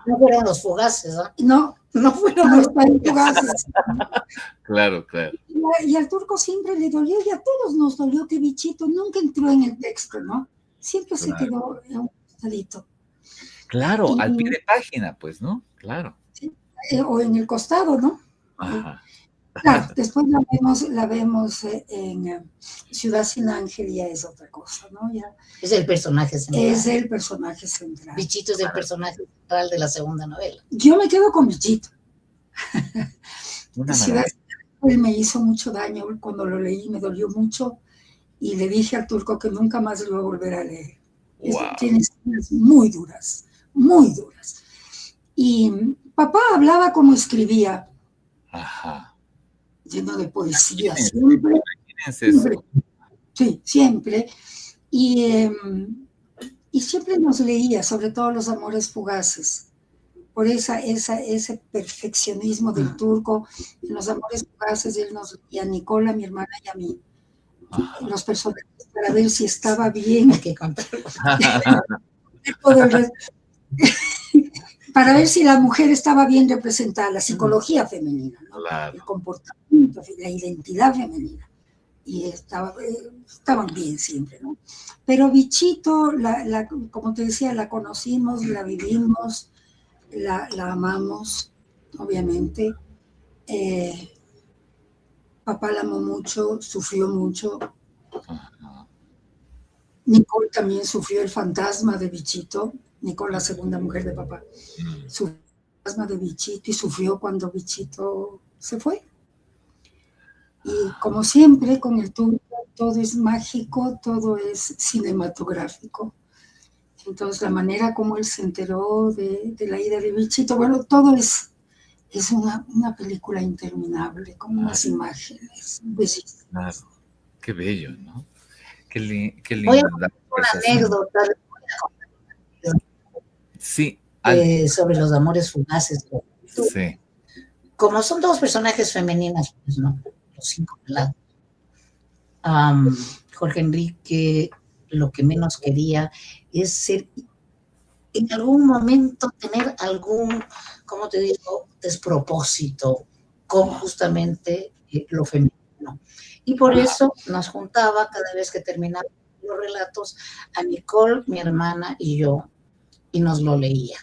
No fueron los fugaces, ¿no? No fueron los fugaces. Claro, claro. Y al turco siempre le dolió, y a todos nos dolió que Bichito nunca entró en el texto, ¿no? Siempre se quedó en un costadito. Claro, al pie de página, pues, ¿no? Claro. ¿Sí? O en el costado, ¿no? Ajá. Claro, después la vemos en Ciudad Sin Ángel, ya es otra cosa, ¿no? Ya es el personaje central. Es el personaje central. Bichito es el personaje central de la segunda novela. Yo me quedo con Bichito. Una Ciudad Sin Ángel me hizo mucho daño cuando lo leí, me dolió mucho, y le dije al turco que nunca más lo iba a volver a leer. Wow. Tiene escenas muy duras, muy duras. Y papá hablaba como escribía. Ajá. Lleno de poesía, siempre. Siempre. Sí, siempre. Y siempre nos leía, sobre todo los amores fugaces, por ese perfeccionismo del turco. En los amores fugaces él nos leía a Nicola, mi hermana, y a mí, los personajes, para ver si estaba bien. Para ver si la mujer estaba bien representada, la psicología femenina, ¿no? Claro. El comportamiento, la identidad femenina. Y estaban bien siempre, ¿no? Pero Bichito, como te decía, la conocimos, la vivimos, la amamos, obviamente. Papá la amó mucho, sufrió mucho. Nicole también sufrió el fantasma de Bichito. Nicole, la segunda mujer de papá, sufrió el fantasma de Bichito y sufrió cuando Bichito se fue. Y como siempre, con el turco, todo es mágico, todo es cinematográfico. Entonces, la manera como él se enteró de la ida de Bichito, bueno, todo es una película interminable, con unas imágenes bellísimas. Claro. Qué bello, ¿no? Qué lindo. Voy a contar una anécdota. Sí. Sobre los amores fugaces. Sí. Como son dos personajes femeninas, pues, ¿no? Los 5 pelados. Jorge Enrique lo que menos quería es ser, en algún momento, tener algún, ¿cómo te digo?, despropósito con justamente lo femenino. Y por eso nos juntaba cada vez que terminaba los relatos a Nicole, mi hermana y yo, y nos lo leía.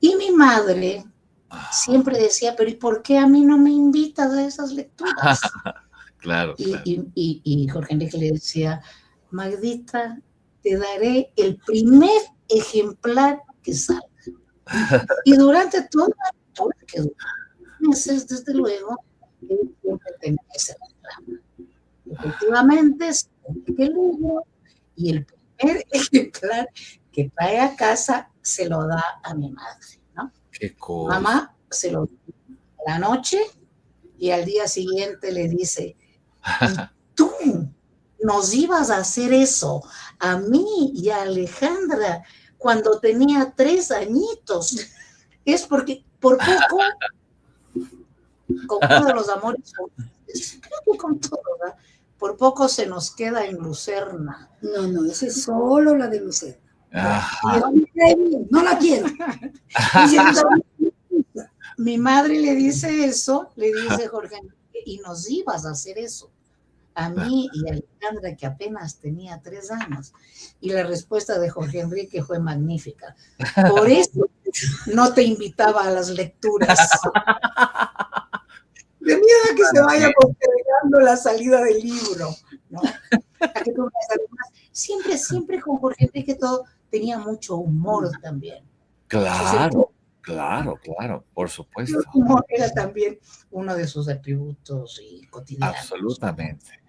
Y mi madre siempre decía, pero ¿y por qué a mí no me invitas a esas lecturas? Claro, y Jorge Enrique le decía, Magdita, te daré el primer ejemplar que salga. Y durante toda la lectura, que duró meses, desde luego, él siempre tenía ese reclamo. Efectivamente, se publica el libro y el primer ejemplar que trae a casa se lo da a mi madre, ¿no? Qué cosa. Mamá se lo da a la noche y al día siguiente le dice, ¿y tú nos ibas a hacer eso a mí y a Alejandra cuando tenía 3 añitos? Es porque por poco, con uno de los amores, creo que con todo, ¿verdad? Por poco se nos queda en Lucerna. No, esa es solo la de Lucerna. Ajá. No la quiero. Mi madre le dice eso, le dice Jorge Enrique, y nos ibas a hacer eso a mí y a Alejandra, que apenas tenía 3 años. Y la respuesta de Jorge Enrique fue magnífica. Por eso no te invitaba a las lecturas. De miedo a que se vaya postergando la salida del libro, ¿no? Siempre con Jorge Enrique todo tenía mucho humor también. Claro, por supuesto. El humor era también uno de sus atributos y cotidianos. Absolutamente.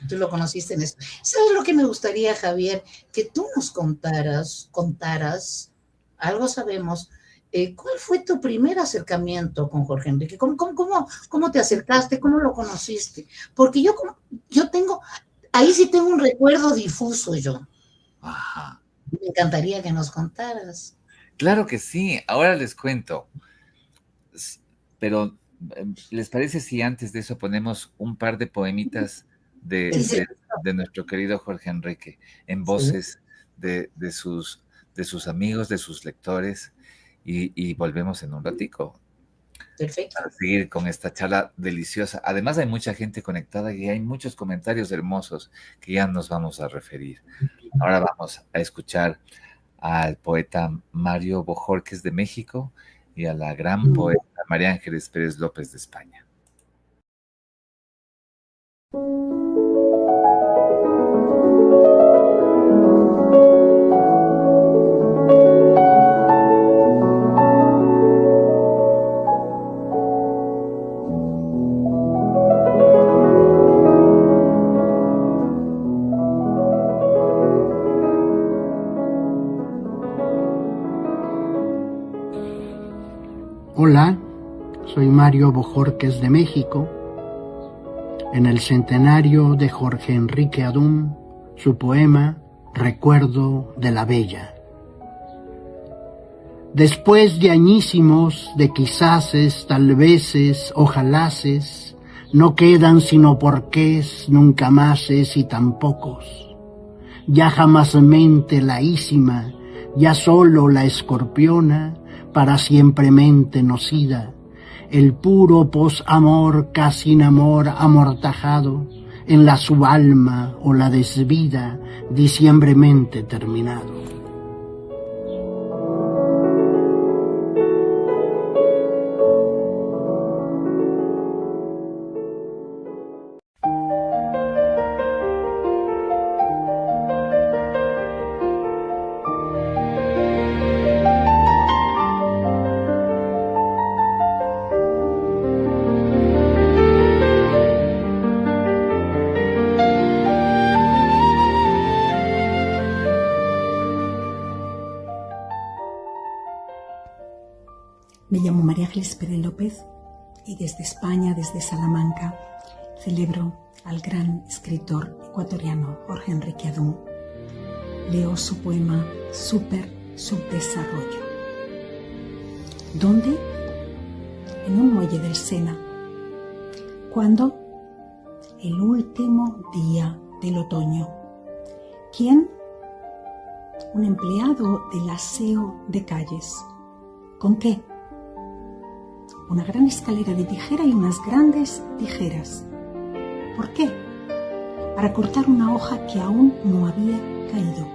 Tú lo conociste en esto. ¿Sabes lo que me gustaría, Javier? Que tú nos contaras, algo sabemos. ¿Cuál fue tu primer acercamiento con Jorge Enrique? ¿Cómo te acercaste? ¿Cómo lo conociste? Porque yo tengo, ahí sí tengo un recuerdo difuso yo. Ajá. Me encantaría que nos contaras. Claro que sí, ahora les cuento. Pero, ¿les parece si antes de eso ponemos un par de poemitas de nuestro querido Jorge Enrique en voces de sus amigos, de sus lectores? Y volvemos en un ratico. Perfecto. Para seguir con esta charla deliciosa. Además hay mucha gente conectada y hay muchos comentarios hermosos que ya nos vamos a referir. Ahora vamos a escuchar al poeta Mario Bojorquez de México y a la gran poeta María Ángeles Pérez López de España. Hola, soy Mario Bojorquez de México. En el centenario de Jorge Enrique Adún, su poema Recuerdo de la Bella. Después de añísimos de quizáses, tal veces, ojaláses, no quedan sino porqués, nunca máses y tan pocos. Ya jamás mente laísima, ya solo la escorpiona, para siempremente nocida, el puro posamor casi en amor amortajado, en la su alma o la desvida, diciembremente terminado. Me llamo María Ángeles Pérez López y desde España, desde Salamanca, celebro al gran escritor ecuatoriano Jorge Enrique Adún. Leo su poema Subdesarrollo. ¿Dónde? En un muelle del Sena. ¿Cuándo? El último día del otoño. ¿Quién? Un empleado del aseo de calles. ¿Con qué? Una gran escalera de tijera y unas grandes tijeras. ¿Por qué? Para cortar una hoja que aún no había caído.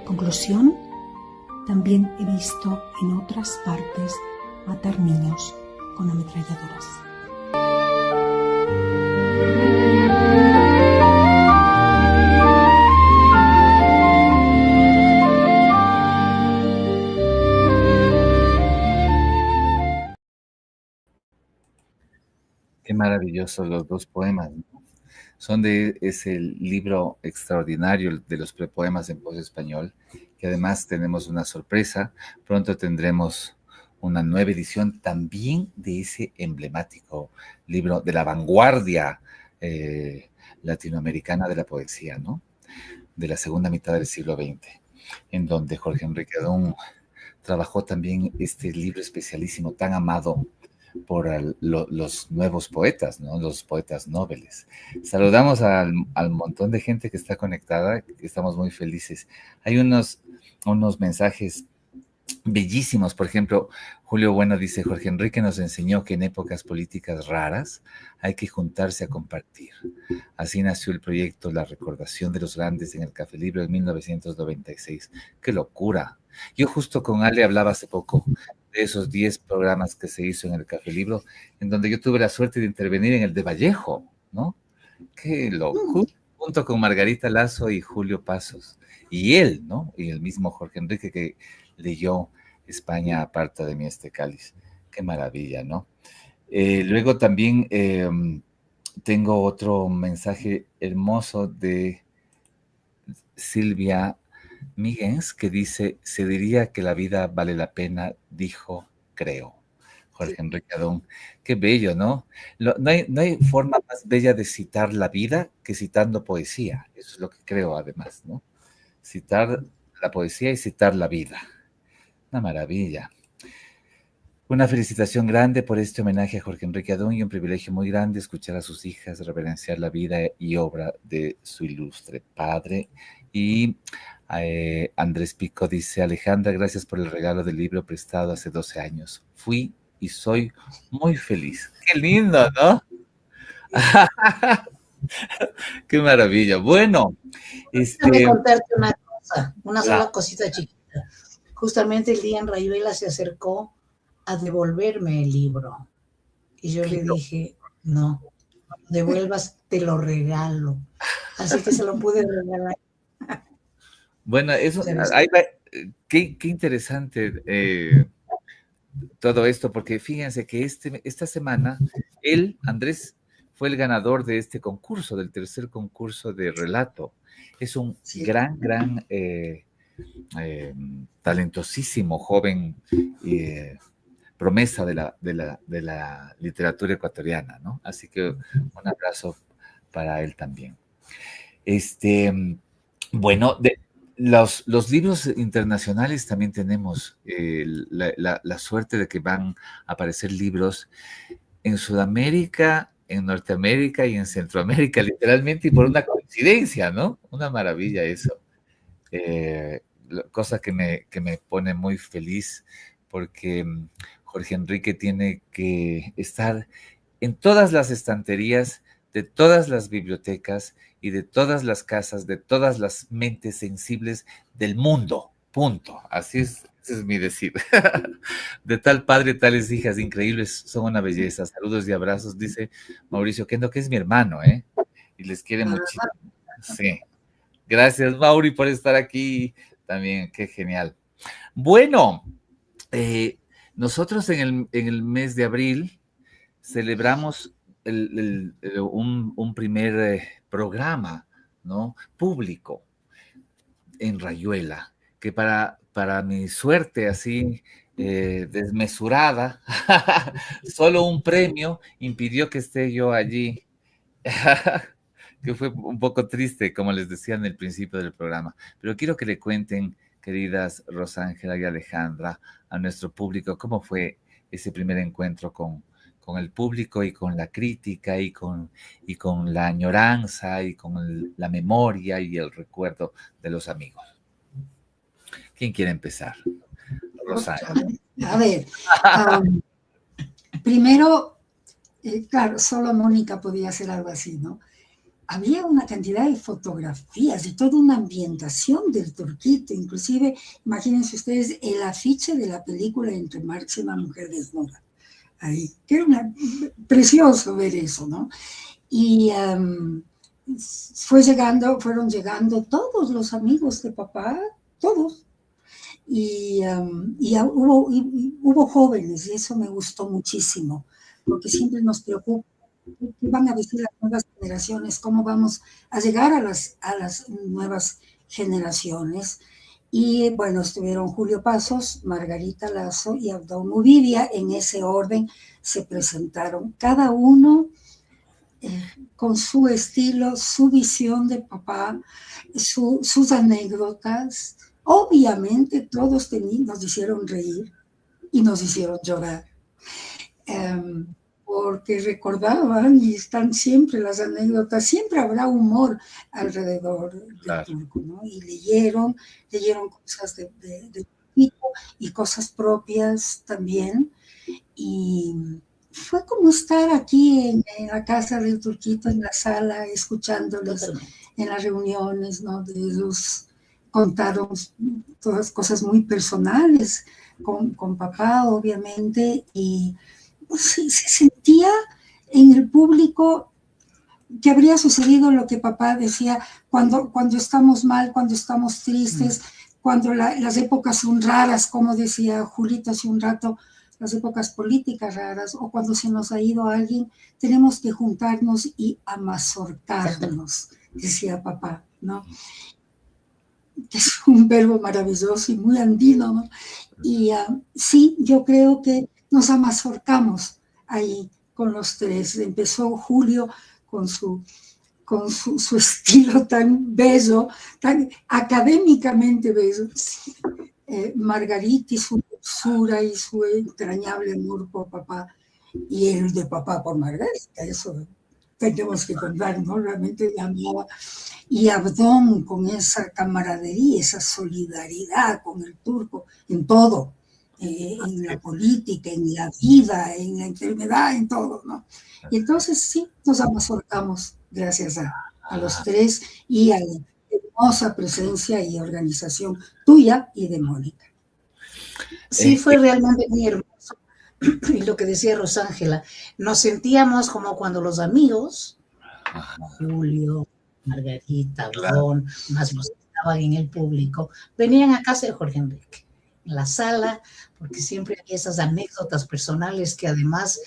Conclusión, también he visto en otras partes matar niños con ametralladoras. maravillosos los dos poemas, ¿no? Son de ese libro extraordinario de los prepoemas en voz español, que además tenemos una sorpresa. Pronto tendremos una nueva edición también de ese emblemático libro de la vanguardia latinoamericana de la poesía, ¿no? De la segunda mitad del siglo XX, en donde Jorge Enrique Adón trabajó también este libro especialísimo tan amado por los nuevos poetas, ¿no? Los poetas nobles. Saludamos al montón de gente que está conectada, estamos muy felices. Hay unos mensajes bellísimos. Por ejemplo, Julio Bueno dice: Jorge Enrique nos enseñó que en épocas políticas raras hay que juntarse a compartir. Así nació el proyecto La Recordación de los Grandes en el Café Libro en 1996. ¡Qué locura! Yo justo con Ale hablaba hace poco de esos 10 programas que se hizo en el Café Libro, en donde yo tuve la suerte de intervenir en el de Vallejo, ¿no? ¡Qué locura! Junto con Margarita Lazo y Julio Pasos. Y él, ¿no? Y el mismo Jorge Enrique que leyó España aparta de mí este cáliz. Qué maravilla, ¿no? Luego también tengo otro mensaje hermoso de Silvia Míguez que dice: se diría que la vida vale la pena, dijo, creo. Jorge Enrique Adón. Qué bello, ¿no? No hay forma más bella de citar la vida que citando poesía. Eso es lo que creo, además, ¿no? Citar la poesía y citar la vida. Una maravilla. Una felicitación grande por este homenaje a Jorge Enrique Adón y un privilegio muy grande escuchar a sus hijas reverenciar la vida y obra de su ilustre padre. Y Andrés Pico dice: Alejandra, gracias por el regalo del libro prestado hace 12 años. Fui y soy muy feliz. ¡Qué lindo!, ¿no? ¡Qué maravilla! Bueno, déjame contarte una cosa, una sola cosita chiquita. Justamente el día en Rayuela se acercó a devolverme el libro. Y yo le dije: no, devuelvas, te lo regalo. Así que se lo pude regalar. Bueno, eso, qué interesante todo esto, porque fíjense que esta semana Andrés, fue el ganador de este concurso, del tercer concurso de relato. Es un gran talentosísimo joven promesa de la literatura ecuatoriana, ¿no? Así que un abrazo para él también. Bueno, los libros internacionales también tenemos la suerte de que van a aparecer libros en Sudamérica, en Norteamérica y en Centroamérica, literalmente, y por una coincidencia, ¿no? Una maravilla eso. Cosa que me pone muy feliz, porque Jorge Enrique tiene que estar en todas las estanterías de todas las bibliotecas y de todas las casas, de todas las mentes sensibles del mundo, punto. Así es, ese es mi decir. De tal padre, tales hijas increíbles, son una belleza. Saludos y abrazos, dice Mauricio Kendo, que es mi hermano, ¿eh? Y les quiere muchísimo. Sí. Gracias, Mauri, por estar aquí también. Qué genial. Bueno, nosotros en el mes de abril celebramos un primer programa, ¿no? Público en Rayuela, que para mi suerte así desmesurada, solo un premio impidió que esté yo allí. Que fue un poco triste, como les decía en el principio del programa. Pero quiero que le cuenten, queridas Rosángela y Alejandra, a nuestro público, cómo fue ese primer encuentro con el público y con la crítica y con la añoranza y con la memoria y el recuerdo de los amigos. ¿Quién quiere empezar? Rosángela. A ver, primero, claro, solo Mónica podía hacer algo así, ¿no? Había una cantidad de fotografías y toda una ambientación del Turquito, inclusive, imagínense ustedes, el afiche de la película Entre Marx y una mujer desnuda, ahí, que era precioso ver eso, ¿no? Y fueron llegando todos los amigos de papá, todos, y hubo jóvenes, y eso me gustó muchísimo, porque siempre nos preocupa ¿Qué van a decir las nuevas generaciones? ¿Cómo vamos a llegar a las nuevas generaciones? Y bueno, estuvieron Julio Pasos, Margarita Lazo y Abdón Uvidia. En ese orden se presentaron, cada uno con su estilo, su visión de papá, sus anécdotas. Obviamente todos nos hicieron reír y nos hicieron llorar. Porque recordaban y están siempre las anécdotas, siempre habrá humor alrededor del turco, ¿no? Y leyeron cosas de tipo y cosas propias también. Y fue como estar aquí en la casa del turquito, en la sala, escuchándoles en las reuniones, ¿no? De ellos contaron todas cosas muy personales con papá, obviamente, y se sentía en el público que habría sucedido lo que papá decía cuando estamos mal, cuando estamos tristes, cuando las épocas son raras, como decía Julito hace un rato, las épocas políticas raras, o cuando se nos ha ido alguien, tenemos que juntarnos y amazorcarnos, decía papá, ¿no? Es un verbo maravilloso y muy andino, ¿no? Y sí, yo creo que nos amazorcamos ahí con los tres. Empezó Julio con su estilo tan bello, tan académicamente bello. Margarita y su dulzura y su entrañable amor por papá, y el de papá por Margarita, eso tenemos que contar, ¿no? Realmente la amaba. Y Abdón con esa camaradería, esa solidaridad con el turco en todo, en la política, en la vida, en la enfermedad, en todo, ¿no? Y entonces sí, nos amazorcamos gracias a los tres y a la hermosa presencia y organización tuya y de Mónica. Sí, fue realmente muy hermoso. Y lo que decía Rosángela, nos sentíamos como cuando los amigos, Julio, Margarita, Abdón, más los que estaban en el público, venían a casa de Jorge Enrique, en la sala, porque siempre había esas anécdotas personales que además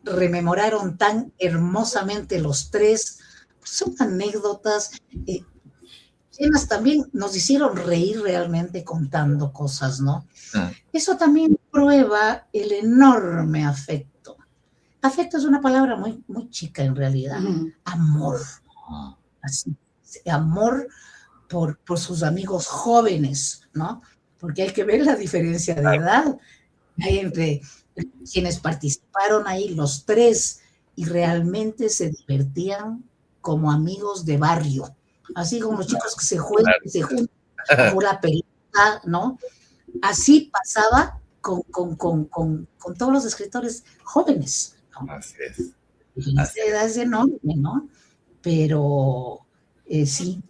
rememoraron tan hermosamente los tres. Son anécdotas llenas, también nos hicieron reír realmente contando cosas, ¿no? Eso también prueba el enorme afecto. Afecto es una palabra muy, muy chica en realidad. Amor. Así, amor por sus amigos jóvenes, ¿no? Porque hay que ver la diferencia de edad. Hay entre quienes participaron ahí, los tres, y realmente se divertían como amigos de barrio. Así como los chicos que se juegan, que se juntan como la pelota, ¿no? Así pasaba con todos los escritores jóvenes, ¿no? Así es. La edad es enorme, ¿no? Pero sí,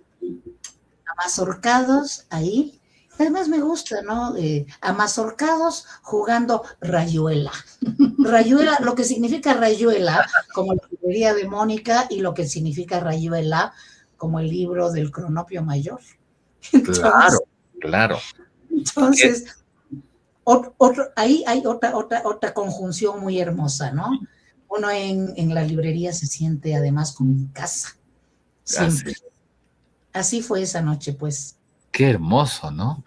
amazorcados ahí. Además me gusta, ¿no? Amazorcados jugando rayuela. Rayuela, lo que significa rayuela, como la librería de Mónica, y lo que significa rayuela, como el libro del Cronopio Mayor. Entonces, claro. Entonces, ahí hay otra conjunción muy hermosa, ¿no? Uno en la librería se siente además como en casa. Siempre. Así fue esa noche, pues. Qué hermoso, ¿no?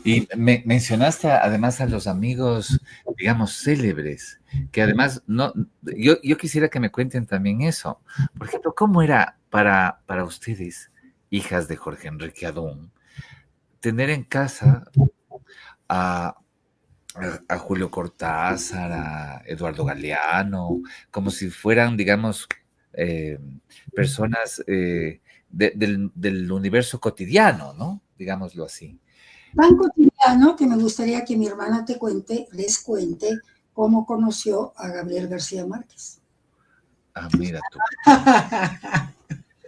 Y mencionaste además a los amigos, digamos, célebres, que además, yo quisiera que me cuenten también eso. Por ejemplo, ¿cómo era para ustedes, hijas de Jorge Enrique Adún, tener en casa a Julio Cortázar, a Eduardo Galeano, como si fueran, digamos, personas del universo cotidiano, ¿no? Digámoslo así. Tan cotidiano que me gustaría que mi hermana les cuente cómo conoció a Gabriel García Márquez. Ah, mira tú.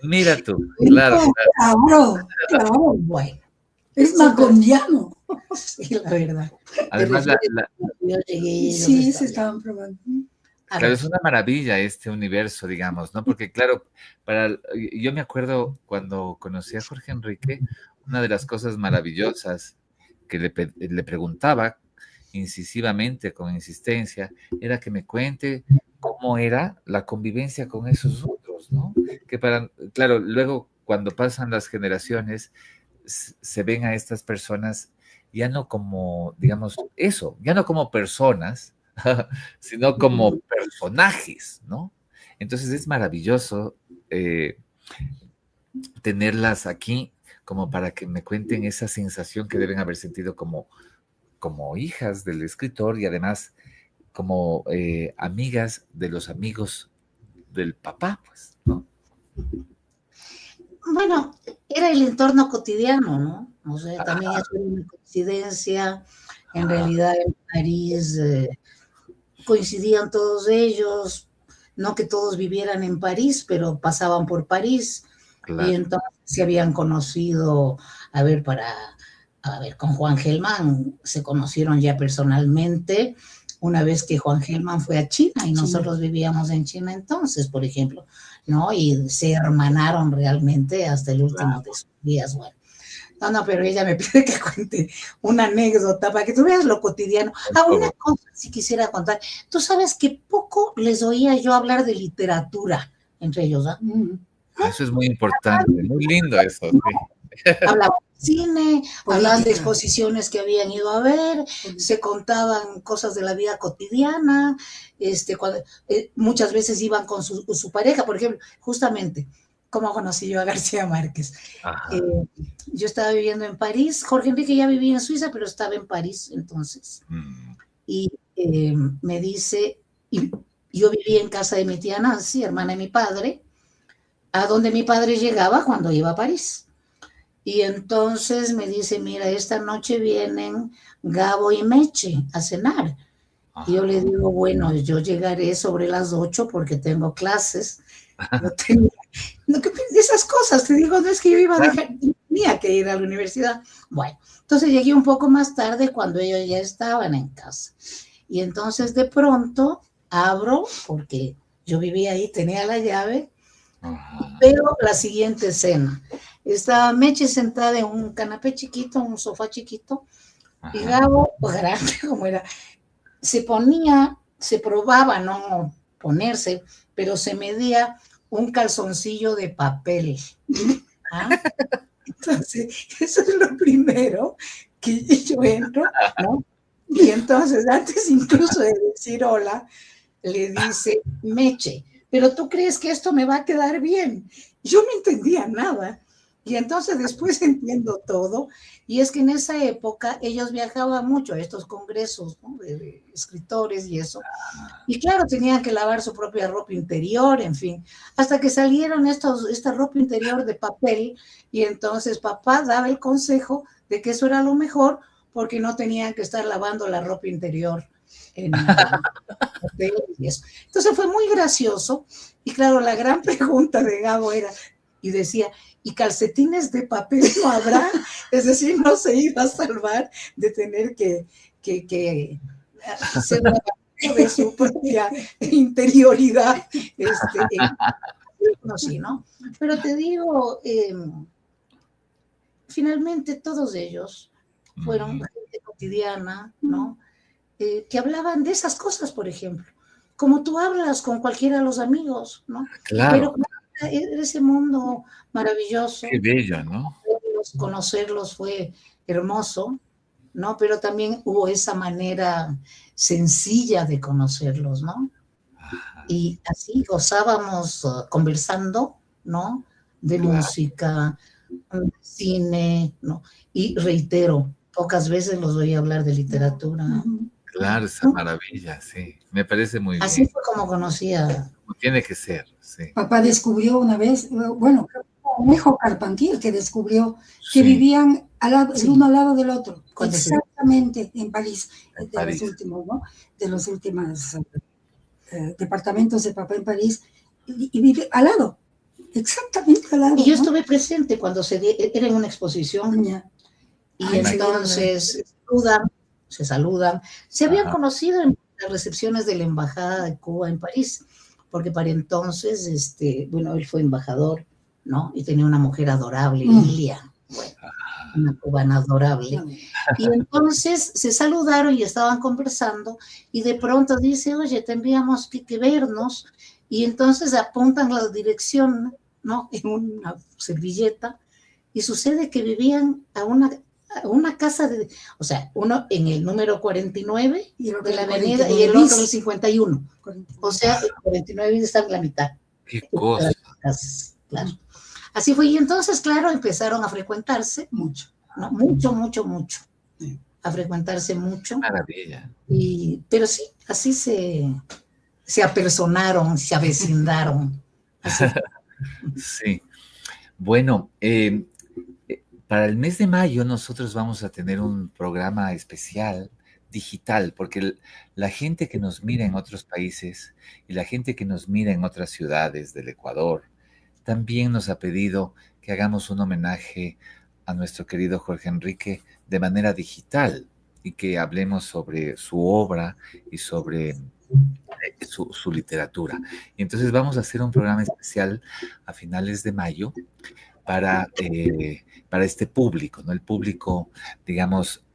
Mira tú, claro. Claro, bueno. Es macondiano. Sí, la verdad. Además, sí, se estaban probando. Claro, es una maravilla este universo, digamos, ¿no? Porque, claro, yo me acuerdo cuando conocí a Jorge Enrique, una de las cosas maravillosas que le preguntaba incisivamente, con insistencia, era que me cuente cómo era la convivencia con esos otros, ¿no? Que claro, luego cuando pasan las generaciones, se ven a estas personas ya no como, digamos, eso, ya no como personas, sino como personajes, ¿no? Entonces es maravilloso tenerlas aquí como para que me cuenten esa sensación que deben haber sentido como hijas del escritor y además como amigas de los amigos del papá, pues, ¿no? Bueno, era el entorno cotidiano, ¿no? O sea, también es una coincidencia. En realidad en París coincidían todos ellos, no que todos vivieran en París, pero pasaban por París. Claro. Y entonces se habían conocido, con Juan Gelman se conocieron ya personalmente una vez que Juan Gelman fue a China y nosotros vivíamos en China entonces, por ejemplo, ¿no? Y se hermanaron realmente hasta el último de sus días. Bueno, no, pero ella me pide que cuente una anécdota para que tú veas lo cotidiano. Una cosa sí quisiera contar. Tú sabes que poco les oía yo hablar de literatura entre ellos, ¿ah? Eso es muy importante, muy lindo eso. Sí. Hablaban de cine, hablaban de exposiciones que habían ido a ver, se contaban cosas de la vida cotidiana, muchas veces iban con su pareja, por ejemplo, justamente, ¿cómo conocí yo a García Márquez? Yo estaba viviendo en París, Jorge Enrique ya vivía en Suiza, pero estaba en París entonces, y me dice, y yo vivía en casa de mi tía Nancy, hermana de mi padre, a donde mi padre llegaba cuando iba a París. Y entonces me dice, mira, esta noche vienen Gabo y Meche a cenar. Y yo le digo, bueno, yo llegaré sobre las 8 porque tengo clases. Esas cosas, te digo, no es que yo iba a dejar, tenía que ir a la universidad. Bueno, entonces llegué un poco más tarde cuando ellos ya estaban en casa. Y entonces de pronto abro, porque yo vivía ahí, tenía la llave, pero la siguiente escena. Estaba Meche sentada en un canapé chiquito, un sofá chiquito, y Gabo, grande como era, se probaba, no ponerse, pero se medía un calzoncillo de papel. Entonces, eso es lo primero que yo entro, ¿no? Y entonces, antes incluso de decir hola, le dice, Meche, ¿pero tú crees que esto me va a quedar bien? Yo no entendía nada. Y entonces después entiendo todo, y es que en esa época ellos viajaban mucho a estos congresos, ¿no? de escritores y eso, y claro, tenían que lavar su propia ropa interior, en fin, hasta que salieron esta ropa interior de papel, y entonces papá daba el consejo de que eso era lo mejor, porque no tenían que estar lavando la ropa interior en papel y eso. Entonces fue muy gracioso, y claro, la gran pregunta de Gabo era, y decía, ¿y calcetines de papel no habrá? Es decir, no se iba a salvar de tener que ser de su propia interioridad. No, sí, ¿no? Pero te digo, finalmente todos ellos fueron gente cotidiana, ¿no? Que hablaban de esas cosas, por ejemplo, como tú hablas con cualquiera de los amigos, ¿no? Claro. Pero ese mundo maravilloso. Qué bello, ¿no? Conocerlos fue hermoso, ¿no? Pero también hubo esa manera sencilla de conocerlos, ¿no? Y así gozábamos conversando, ¿no? De música, cine, ¿no? Y reitero, pocas veces los oí hablar de literatura, ¿no? Claro, esa maravilla, sí. Me parece muy bien. Así fue como conocía. Tiene que ser, sí. Papá descubrió una vez, bueno, Alejo Carpentier, que descubrió que vivían el uno al lado del otro, exactamente en París, los últimos, ¿no? De los últimos departamentos de papá en París, y vive al lado, exactamente al lado. Y yo estuve presente cuando era en una exposición, y entonces se saludan, se habían conocido en las recepciones de la Embajada de Cuba en París, porque para entonces, bueno, él fue embajador, ¿no? Y tenía una mujer adorable, Lilia. Bueno, una cubana adorable. Y entonces se saludaron y estaban conversando y de pronto dice, oye, tendríamos que vernos. Y entonces apuntan la dirección, ¿no? En una servilleta y sucede que vivían a una casa de, o sea, uno en el número 49 de la avenida y el otro en el 51. O sea, el 49 está en la mitad. Qué cosa. Claro. Así fue, y entonces, claro, empezaron a frecuentarse mucho, ¿no? Mucho. A frecuentarse mucho. Maravilla. Pero sí, así se apersonaron, se avecindaron. Así. Sí. Bueno, para el mes de mayo nosotros vamos a tener un programa especial digital, porque la gente que nos mira en otros países y la gente que nos mira en otras ciudades del Ecuador también nos ha pedido que hagamos un homenaje a nuestro querido Jorge Enrique de manera digital y que hablemos sobre su obra y sobre su literatura. Y entonces vamos a hacer un programa especial a finales de mayo para este público, ¿no? El público, digamos,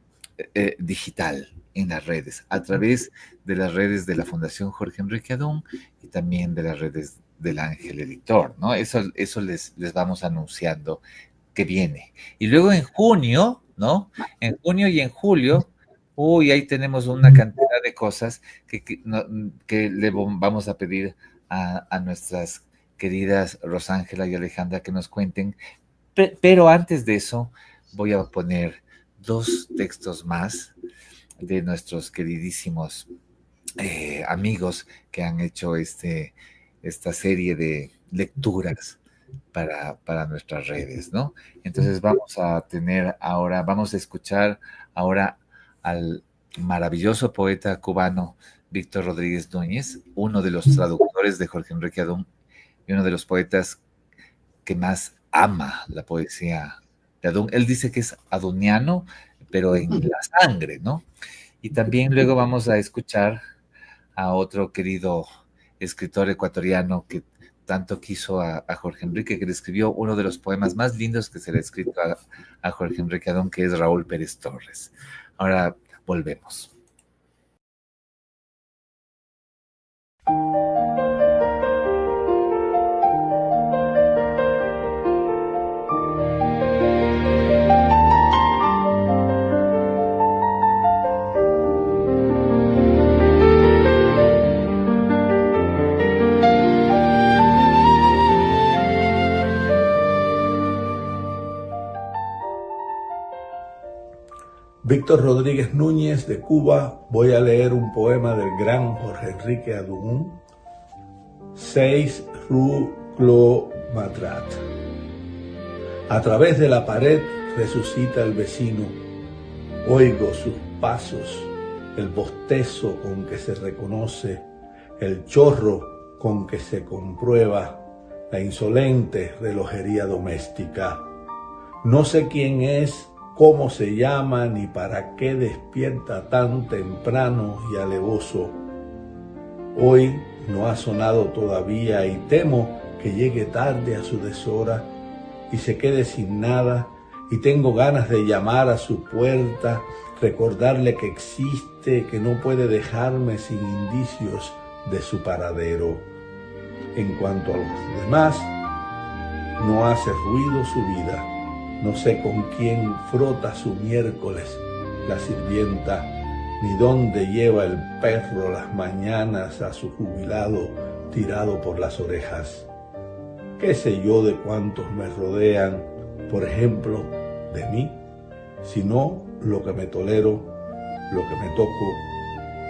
digital en las redes, a través de las redes de la Fundación Jorge Enrique Adún y también de las redes del Ángel Editor, ¿no? Eso les vamos anunciando que viene. Y luego en junio, ¿no? En junio y en julio, ahí tenemos una cantidad de cosas que le vamos a pedir a nuestras queridas Rosángela y Alejandra que nos cuenten. Pero antes de eso, voy a poner 2 textos más de nuestros queridísimos amigos que han hecho esta serie de lecturas para nuestras redes, ¿no? Entonces vamos a escuchar ahora al maravilloso poeta cubano Víctor Rodríguez Núñez, uno de los traductores de Jorge Enrique Adún y uno de los poetas que más ama la poesía de Adún. Él dice que es aduniano, pero en la sangre, ¿no? Y también luego vamos a escuchar a otro querido escritor ecuatoriano que tanto quiso a Jorge Enrique, que le escribió uno de los poemas más lindos que se le ha escrito a Jorge Enrique Adún, que es Raúl Pérez Torres. Ahora volvemos. Víctor Rodríguez Núñez de Cuba, voy a leer un poema del gran Jorge Enrique Adún, 6 Rue Clos Matrat. A través de la pared resucita el vecino, oigo sus pasos, el bostezo con que se reconoce, el chorro con que se comprueba, la insolente relojería doméstica. No sé quién es, cómo se llama, ni para qué despierta tan temprano y alevoso. Hoy no ha sonado todavía y temo que llegue tarde a su deshora y se quede sin nada, y tengo ganas de llamar a su puerta, recordarle que existe, que no puede dejarme sin indicios de su paradero. En cuanto a los demás, no hace ruido su vida. No sé con quién frota su miércoles la sirvienta, ni dónde lleva el perro las mañanas a su jubilado tirado por las orejas. ¿Qué sé yo de cuántos me rodean, por ejemplo, de mí? Sino lo que me tolero, lo que me toco,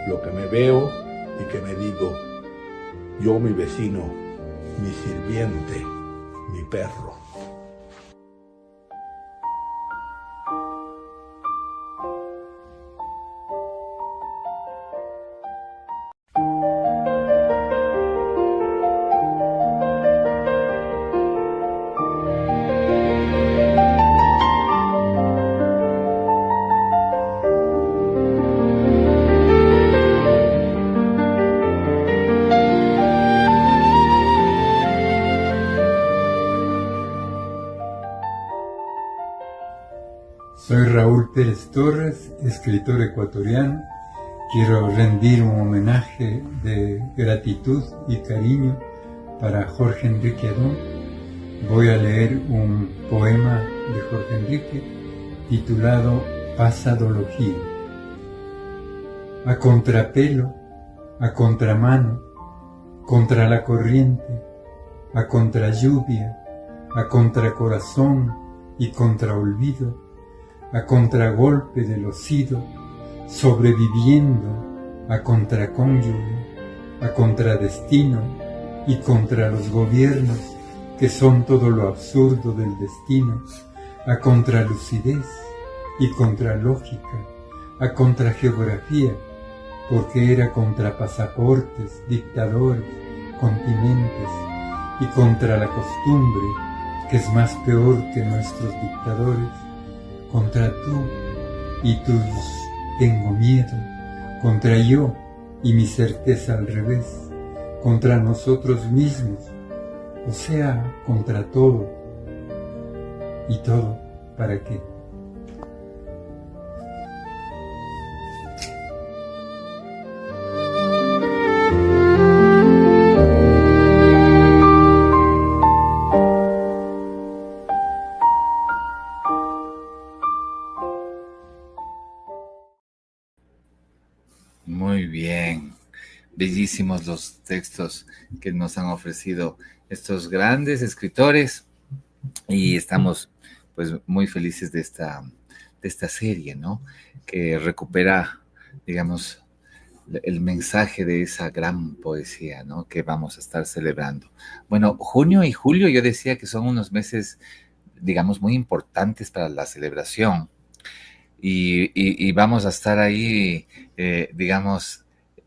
lo que me veo y que me digo. Yo, mi vecino, mi sirviente, mi perro. Soy Raúl Pérez Torres, escritor ecuatoriano. Quiero rendir un homenaje de gratitud y cariño para Jorge Enrique Adún. Voy a leer un poema de Jorge Enrique titulado Pasadología. A contrapelo, a contramano, contra la corriente, a contralluvia, a contracorazón y contraolvido, a contragolpe del ocido, sobreviviendo a contracónyuge, a contradestino y contra los gobiernos que son todo lo absurdo del destino, a contralucidez y contralógica, a contrageografía, porque era contra pasaportes, dictadores, continentes, y contra la costumbre, que es más peor que nuestros dictadores, contra tú y tus tengo miedo, contra yo y mi certeza al revés, contra nosotros mismos, o sea, contra todo. ¿Y todo para qué? Muy bien, bellísimos los textos que nos han ofrecido estos grandes escritores y estamos pues muy felices de esta serie, ¿no? Que recupera, digamos, el mensaje de esa gran poesía, ¿no? Que vamos a estar celebrando. Bueno, junio y julio yo decía que son unos meses, digamos, muy importantes para la celebración. Y vamos a estar ahí, digamos,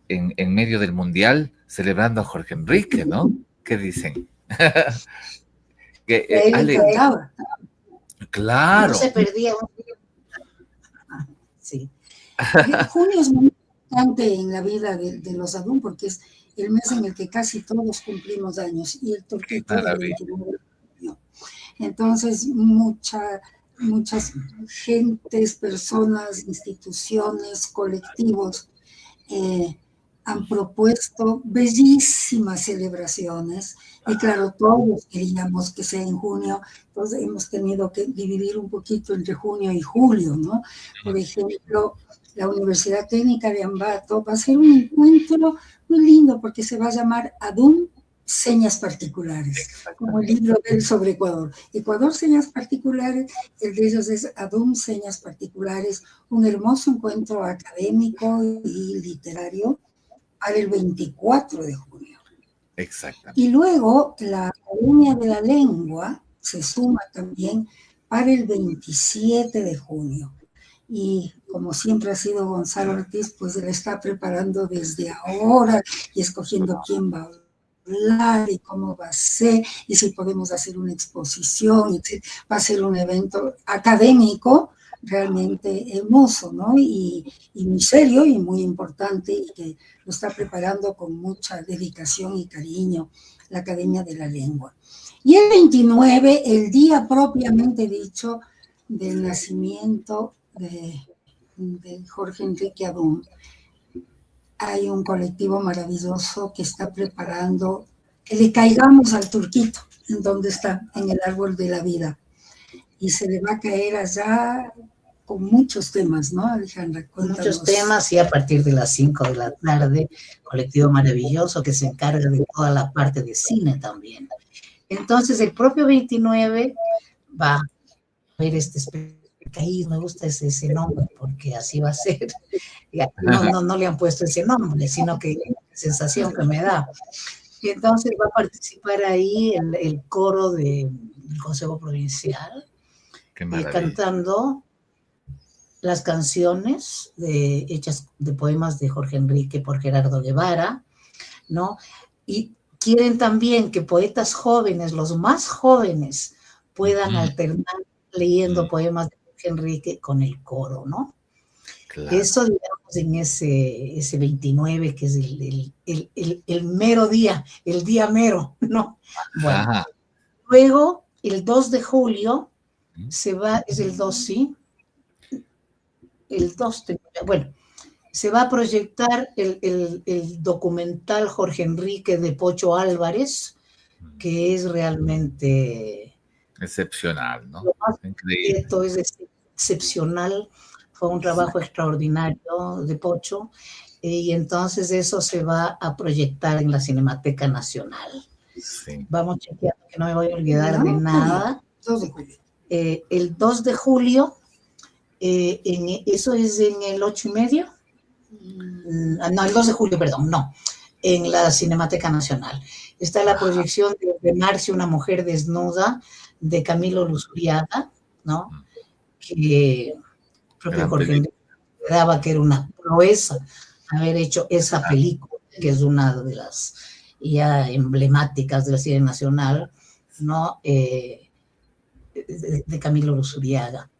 en medio del mundial, celebrando a Jorge Enrique, ¿no? ¿Qué dicen? Ale, claro. No se perdía un día. Sí. Junio es muy importante en la vida de los Adún porque es el mes en el que casi todos cumplimos años y el Turquito el 29 de junio. Entonces, muchas gentes, personas, instituciones, colectivos han propuesto bellísimas celebraciones y claro, todos queríamos que sea en junio, entonces hemos tenido que dividir un poquito entre junio y julio, ¿no? Por ejemplo, la Universidad Técnica de Ambato va a ser un encuentro muy lindo porque se va a llamar Adún Señas Particulares, como el libro de él sobre Ecuador. Ecuador, Señas Particulares, el de ellos es Adún Señas Particulares, un hermoso encuentro académico y literario para el 24 de junio. Exactamente. Y luego la Academia de la Lengua se suma también para el 27 de junio. Y como siempre ha sido Gonzalo Ortiz, pues él está preparando desde ahora y escogiendo quién va a hablar y cómo va a ser, y si podemos hacer una exposición, etc. Va a ser un evento académico realmente hermoso, ¿no? Y muy serio y muy importante, y que lo está preparando con mucha dedicación y cariño la Academia de la Lengua. Y el 29, el día propiamente dicho del nacimiento de Jorge Enrique Adún, hay un colectivo maravilloso que está preparando que le caigamos al Turquito, en donde está, en el árbol de la vida. Y se le va a caer allá con muchos temas, ¿no, Alejandra? Cuéntanos. Muchos temas, y a partir de las 5 de la tarde, colectivo maravilloso que se encarga de toda la parte de cine también. Entonces, el propio 29 va a ver este espectáculo. Me gusta ese nombre porque así va a ser. No le han puesto ese nombre, sino que la sensación que me da. Y entonces va a participar ahí el coro del Consejo Provincial, cantando las canciones hechas de poemas de Jorge Enrique por Gerardo Guevara, ¿no? Y quieren también que poetas jóvenes, los más jóvenes, puedan alternar leyendo poemas de Enrique con el coro, ¿no? Claro. Eso, digamos, en ese 29, que es el mero día, el día mero, ¿no? Bueno, luego, el 2 de julio, se va, es el 2, ¿sí? el 2 bueno, se va a proyectar el documental Jorge Enrique de Pocho Álvarez, que es realmente excepcional, ¿no? Lo más Increíble. esto es excepcional, fue un trabajo extraordinario de Pocho, y entonces eso se va a proyectar en la Cinemateca Nacional. Sí. Vamos chequeando que no me voy a olvidar de nada. 2 de julio. El 2 de julio, eso es en el 8:30. No, el 2 de julio, perdón, no, en la Cinemateca Nacional. Está la proyección de Marcia, una mujer desnuda, de Camilo Luzuriaga, ¿no? Que propio Jorge Enrique daba que era una proeza haber hecho esa película, que es una de las ya emblemáticas del cine nacional, ¿no? De Camilo Luzuriaga.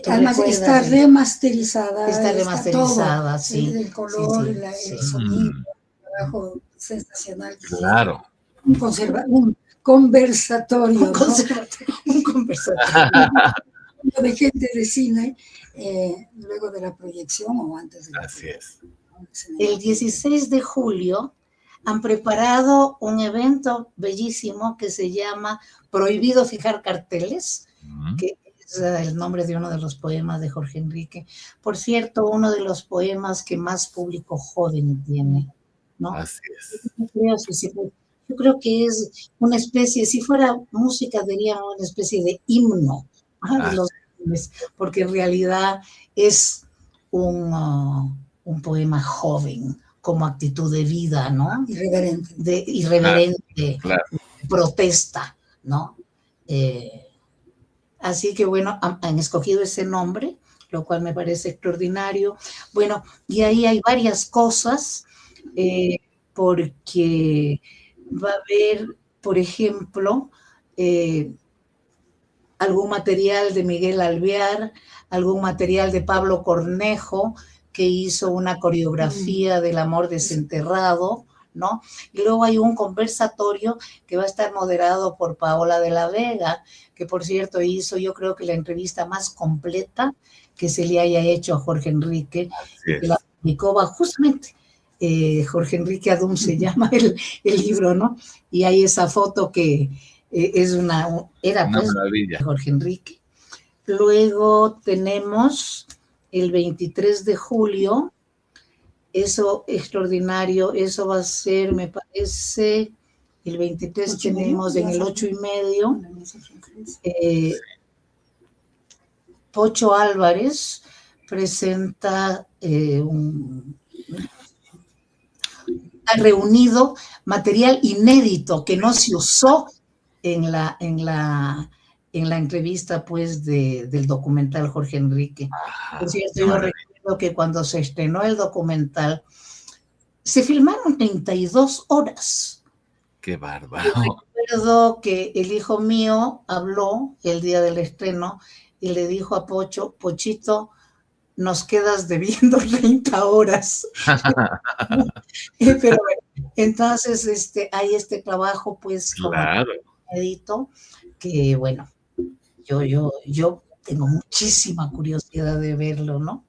Además está remasterizada. Está remasterizada, todo, sí. El color, sí, el sonido, el trabajo sensacional. Claro. Un conversatorio, ¿no? Un conversatorio. De gente de cine, luego de la proyección o antes de la Así es. El 16 de julio han preparado un evento bellísimo que se llama Prohibido Fijar Carteles, que es el nombre de uno de los poemas de Jorge Enrique. Por cierto, uno de los poemas que más público joven tiene, ¿no? Así es. Yo creo que es una especie, si fuera música, diría una especie de himno de los jóvenes, porque en realidad es un poema joven, como actitud de vida, ¿no? Irreverente. Irreverente, claro. Protesta, ¿no? Así que bueno, han escogido ese nombre, lo cual me parece extraordinario. Bueno, y ahí hay varias cosas, porque va a haber, por ejemplo, algún material de Miguel Alvear, algún material de Pablo Cornejo, que hizo una coreografía del amor desenterrado, ¿no? Y luego hay un conversatorio que va a estar moderado por Paola de la Vega, que por cierto hizo, yo creo que la entrevista más completa que se le haya hecho a Jorge Enrique, que la publicó justamente. Jorge Enrique Adum se llama el libro, ¿no? Y hay esa foto que era pues maravilla. Jorge Enrique. Luego tenemos el 23 de julio, eso extraordinario, eso va a ser, me parece, el 23 tenemos en el 8:30, Pocho Álvarez presenta ha reunido material inédito que no se usó en la entrevista pues del documental Jorge Enrique. Por cierto, yo recuerdo que cuando se estrenó el documental se filmaron 32 horas. ¡Qué bárbaro! Recuerdo que el hijo mío habló el día del estreno y le dijo a Pocho, Pochito, nos quedas debiendo 30 horas. Pero bueno, entonces hay este trabajo pues claro. Edito, que bueno, yo tengo muchísima curiosidad de verlo, ¿no?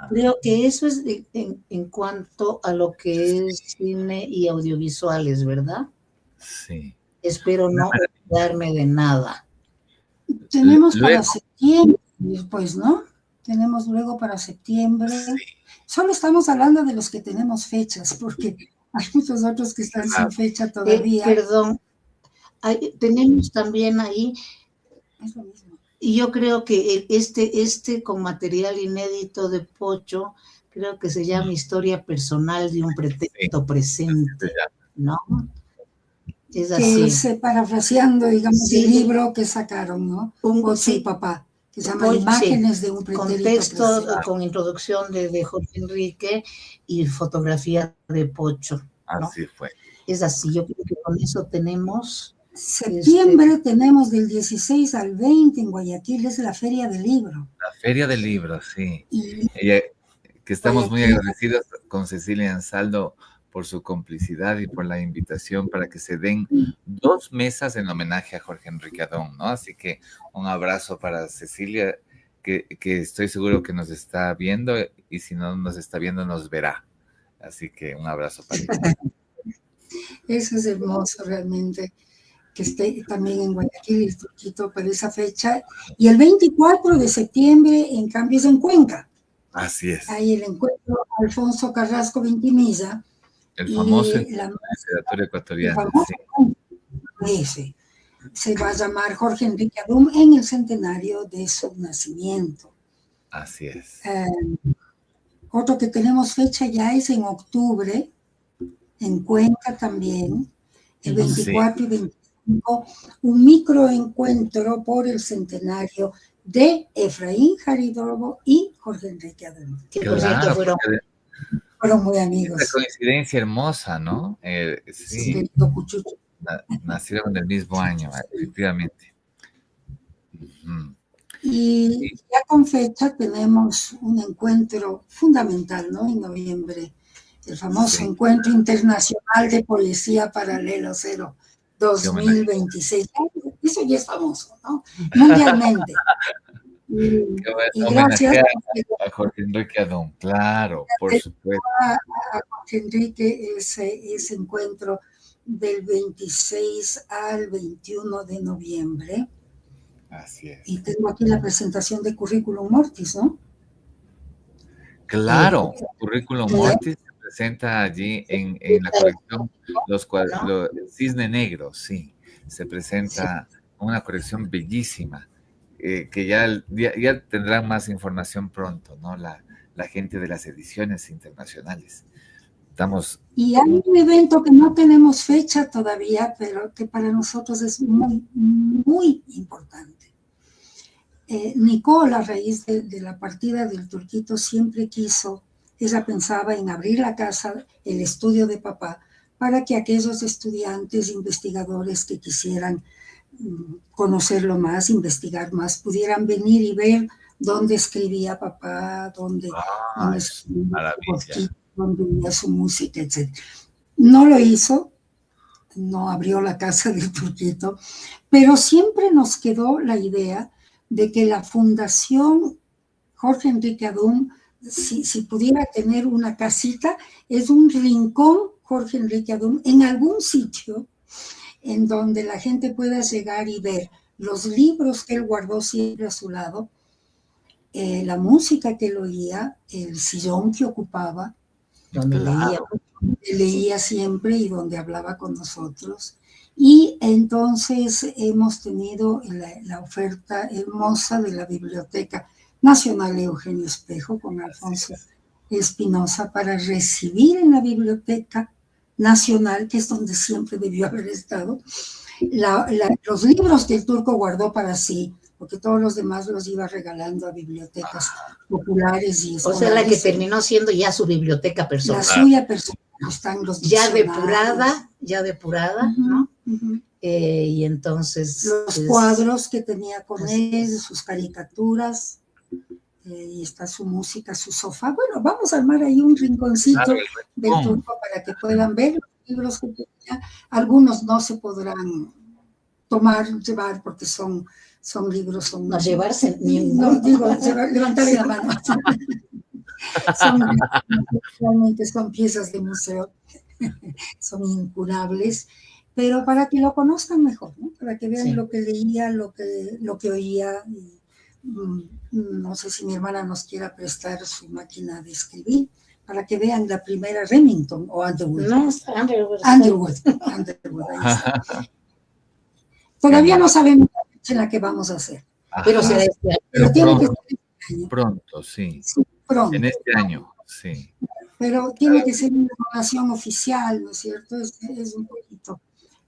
Creo que eso es en cuanto a lo que es cine y audiovisuales, ¿verdad? Sí. Espero no olvidarme de nada. Tenemos para septiembre, pues, ¿no? Tenemos luego para septiembre. Sí. Solo estamos hablando de los que tenemos fechas, porque hay muchos otros que están sin fecha todavía. Perdón, tenemos también ahí, es lo mismo. Y yo creo que este con material inédito de Pocho, creo que se llama Historia Personal de un Pretexto Presente, ¿no? Es así. Que es parafraseando, digamos, el libro que sacaron, ¿no? Pocho y papá, que se llama Imágenes de un Pretérito Presente. Con introducción de Jorge Enrique y fotografía de Pocho, ¿no? Así fue. Es así, yo creo que con eso tenemos... Septiembre tenemos del 16 al 20 en Guayaquil, es la Feria del Libro. La Feria del Libro, sí. Que estamos muy agradecidos con Cecilia Ansaldo por su complicidad y por la invitación para que se den 2 mesas en homenaje a Jorge Enrique Adón, ¿no? Así que un abrazo para Cecilia, que estoy seguro que nos está viendo, y si no nos está viendo, nos verá. Así que un abrazo para ella. Eso es hermoso realmente, que esté también en Guayaquil el turquito para esa fecha. Y el 24 de septiembre, en cambio, es en Cuenca. Así es. Hay el encuentro Alfonso Carrasco Vintimilla. El famoso y la literatura ecuatoriana. Ese se va a llamar Jorge Enrique Adum en el centenario de su nacimiento. Así es. Otro que tenemos fecha ya es en octubre, en Cuenca también, el 24 y 25, un microencuentro por el centenario de Efraín Jaridorbo y Jorge Enrique Adum. Que por cierto fueron muy amigos. Esta coincidencia hermosa, ¿no? Sí. Nacieron el mismo año, efectivamente. Y ya con fecha tenemos un encuentro fundamental, ¿no? En noviembre, el famoso Encuentro Internacional de Poesía Paralelo 0 2026. Eso ya es famoso, ¿no? Mundialmente. Y gracias a Jorge Enrique Adum, claro, por supuesto. A Jorge Enrique ese encuentro del 26 al 21 de noviembre. Así es. Y tengo aquí la presentación de Currículum Mortis, ¿no? Claro, Currículum Mortis se presenta allí en la colección Los Cisne Negro, sí. Se presenta una colección bellísima, que ya tendrán más información pronto, ¿no? La gente de las ediciones internacionales. Y hay un evento que no tenemos fecha todavía, pero que para nosotros es muy, muy importante. Nicole, a raíz de la partida del turquito, siempre ella pensaba en abrir la casa, el estudio de papá, para que aquellos estudiantes, investigadores que quisieran conocerlo más, investigar más, pudieran venir y ver dónde escribía papá, dónde veía su música, etc. No lo hizo, no abrió la casa del turquito, pero siempre nos quedó la idea de que la Fundación Jorge Enrique Adum, si pudiera tener una casita, es un rincón Jorge Enrique Adum en algún sitio en donde la gente pueda llegar y ver los libros que él guardó siempre a su lado, la música que él oía, el sillón que ocupaba, donde leía siempre y donde hablaba con nosotros. Y entonces hemos tenido la oferta hermosa de la Biblioteca Nacional Eugenio Espejo con Alfonso Espinosa para recibir en la Biblioteca Nacional, que es donde siempre debió haber estado, los libros que el turco guardó para sí, porque todos los demás los iba regalando a bibliotecas populares y escolares. O sea, la que terminó siendo ya su biblioteca personal. La suya personal. Están los ya depurada, ¿no? Y entonces... Los cuadros que tenía con él, sus caricaturas, y está su música, su sofá. Bueno, vamos a armar ahí un rinconcito del turco para que puedan ver los libros que tenía. Algunos no se podrán llevar porque son libros, no llevarse no digo levantarle la mano. Realmente son piezas de museo, son incurables, pero para que lo conozcan mejor, ¿no? Para que vean lo que leía, lo que oía. No sé si mi hermana nos quiera prestar su máquina de escribir para que vean la primera Remington o Underwood. No, Underwood, ahí está. Todavía no sabemos la fecha en la que vamos a hacer. Pero será este año. Pero tiene que ser este año. Pronto, sí. Pronto. En este año, sí. Pero tiene que ser una donación oficial, ¿no es cierto? Es un poquito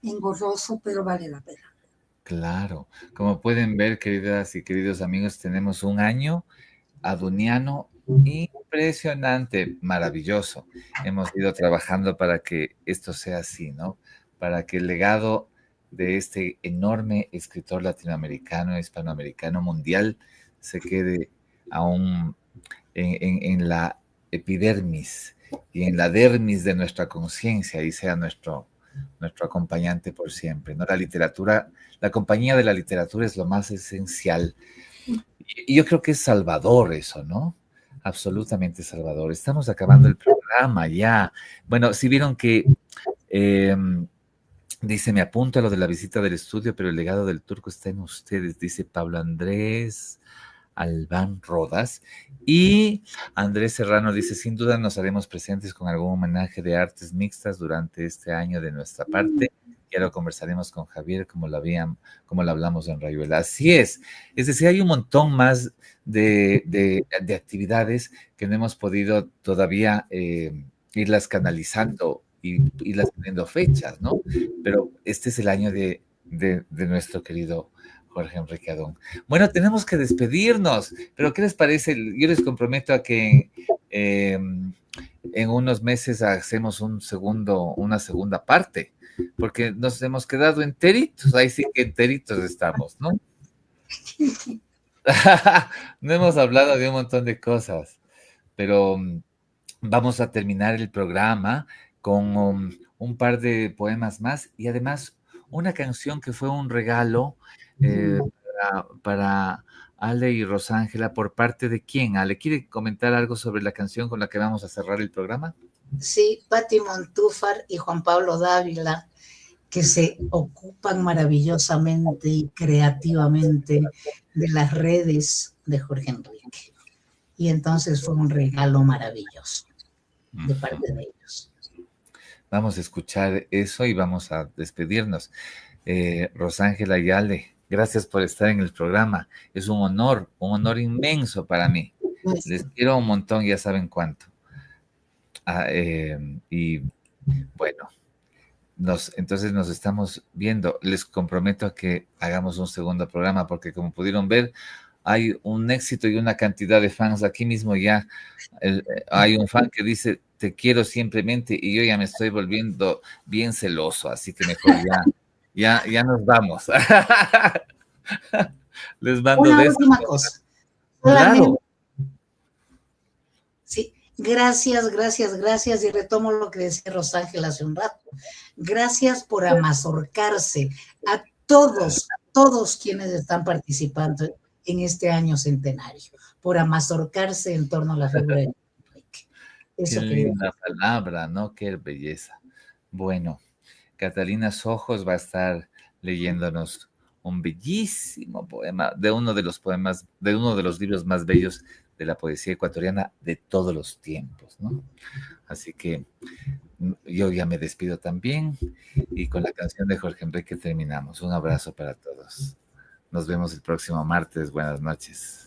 engorroso, pero vale la pena. Claro. Como pueden ver, queridas y queridos amigos, tenemos un año aduniano impresionante, maravilloso. Hemos ido trabajando para que esto sea así, ¿no? Para que el legado de este enorme escritor latinoamericano, hispanoamericano, mundial, se quede aún en la epidermis y en la dermis de nuestra conciencia y sea nuestro acompañante por siempre, ¿no? La literatura, la compañía de la literatura es lo más esencial Y yo creo que es salvador eso, ¿no? Absolutamente salvador. Estamos acabando el programa ya. Bueno, si vieron que dice, me apunto a lo de la visita del estudio, pero el legado del turco está en ustedes, dice Pablo Andrés Albán Rodas. Y Andrés Serrano dice, sin duda nos haremos presentes con algún homenaje de artes mixtas durante este año de nuestra parte. Ya lo conversaremos con Javier, como lo hablamos en Rayuela. Así es decir, hay un montón más de actividades que no hemos podido todavía irlas canalizando y irlas poniendo fechas, ¿no? Pero este es el año de nuestro querido Jorge Enrique Adún. Bueno, tenemos que despedirnos, pero ¿qué les parece? Yo les comprometo a que en unos meses hacemos una segunda parte, porque nos hemos quedado enteritos, ahí sí que enteritos estamos, ¿no? No hemos hablado de un montón de cosas, pero vamos a terminar el programa con un par de poemas más y además una canción que fue un regalo para Ale y Rosángela. ¿Por parte de quién? Ale, ¿quiere comentar algo sobre la canción con la que vamos a cerrar el programa? Sí, Pati Montúfar y Juan Pablo Dávila, que se ocupan maravillosamente y creativamente de las redes de Jorge Enrique. Y entonces fue un regalo maravilloso de parte de ellos. Vamos a escuchar eso y vamos a despedirnos. Rosángela y Ale, gracias por estar en el programa. Es un honor inmenso para mí. Les quiero un montón, ya saben cuánto. Y bueno, entonces nos estamos viendo. Les comprometo a que hagamos un segundo programa, porque como pudieron ver, hay un éxito y una cantidad de fans. Aquí mismo ya hay un fan que dice, te quiero simplemente, y yo ya me estoy volviendo bien celoso, así que mejor ya nos vamos. Les mando una besos. última cosa. Claro. Sí, gracias, y retomo lo que decía Rosángela hace un rato. Gracias por amazorcarse a todos quienes están participando en este año centenario, por amazorcarse en torno a la figura de Enrique. Qué linda palabra, ¿no? Qué belleza. Bueno, Catalina Sojos va a estar leyéndonos un bellísimo poema de uno de los libros más bellos de la poesía ecuatoriana de todos los tiempos, ¿no? Así que yo ya me despido también y con la canción de Jorge Enrique terminamos. Un abrazo para todos. Nos vemos el próximo martes. Buenas noches.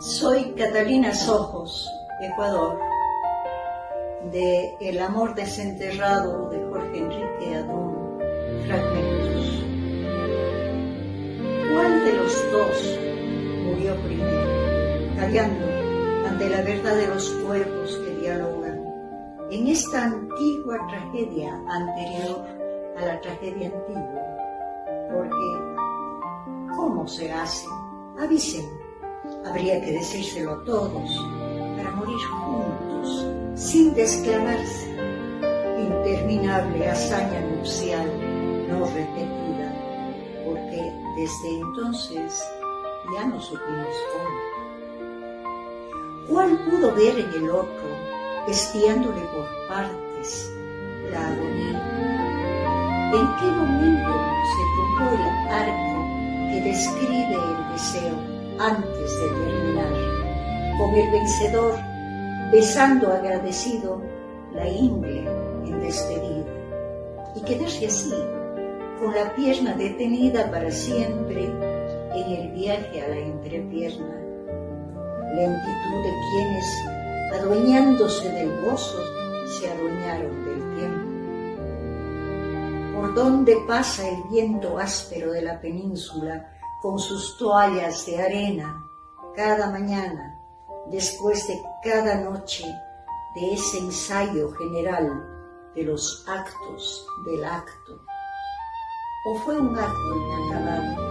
Soy Catalina Sojos, Ecuador, de El amor desenterrado de Jorge Enrique Adún, fragmentos. ¿Cuál de los dos murió primero, callando ante la verdad de los cuerpos que dialogan en esta antigua tragedia anterior a la tragedia antigua? Porque, ¿cómo se hace? Avisen. Habría que decírselo a todos para morir juntos, sin desclamarse. Interminable hazaña nupcial no repetida, porque desde entonces ya no supimos cómo. ¿Cuál pudo ver en el otro, espiándole por partes, la agonía? ¿En qué momento se tocó el arco que describe el deseo antes de terminar, con el vencedor besando agradecido la ingle en despedida, y quedarse así, con la pierna detenida para siempre en el viaje a la entrepierna? Lentitud de quienes, adueñándose del gozo, se adueñaron del tiempo. por donde pasa el viento áspero de la península con sus toallas de arena cada mañana, después de cada noche de ese ensayo general de los actos del acto. ¿O fue un acto inacabado?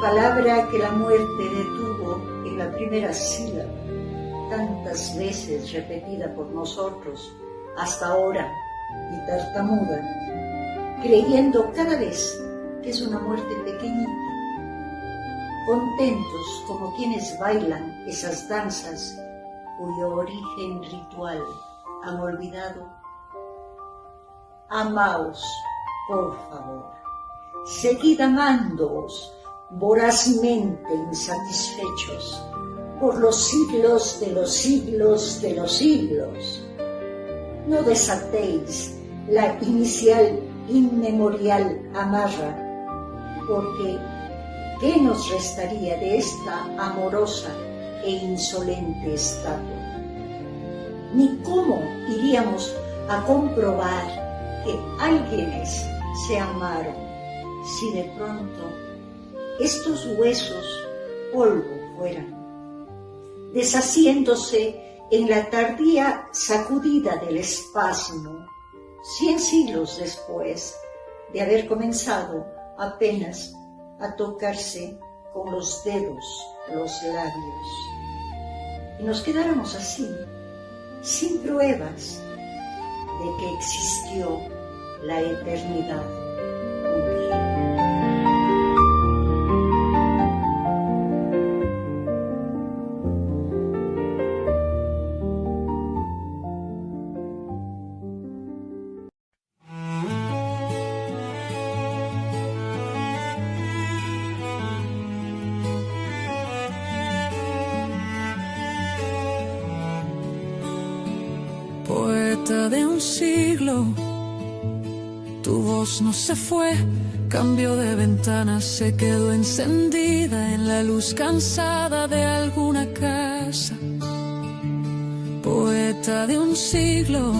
Palabra que la muerte detuvo en la primera sílaba, tantas veces repetida por nosotros hasta ahora y tartamuda, creyendo cada vez que es una muerte pequeñita, contentos como quienes bailan esas danzas cuyo origen ritual han olvidado. Amaos, por favor, seguid amándoos vorazmente insatisfechos por los siglos de los siglos de los siglos. No desatéis la inicial inmemorial amarra, porque ¿qué nos restaría de esta amorosa e insolente estatua? Ni cómo iríamos a comprobar que alguienes se amaron si de pronto estos huesos polvo fueran, deshaciéndose en la tardía sacudida del espasmo, 100 siglos después de haber comenzado apenas a tocarse con los dedos los labios. Y nos quedáramos así, sin pruebas de que existió la eternidad un día. Poeta de un siglo, tu voz no se fue, cambió de ventana, se quedó encendida en la luz cansada de alguna casa. Poeta de un siglo,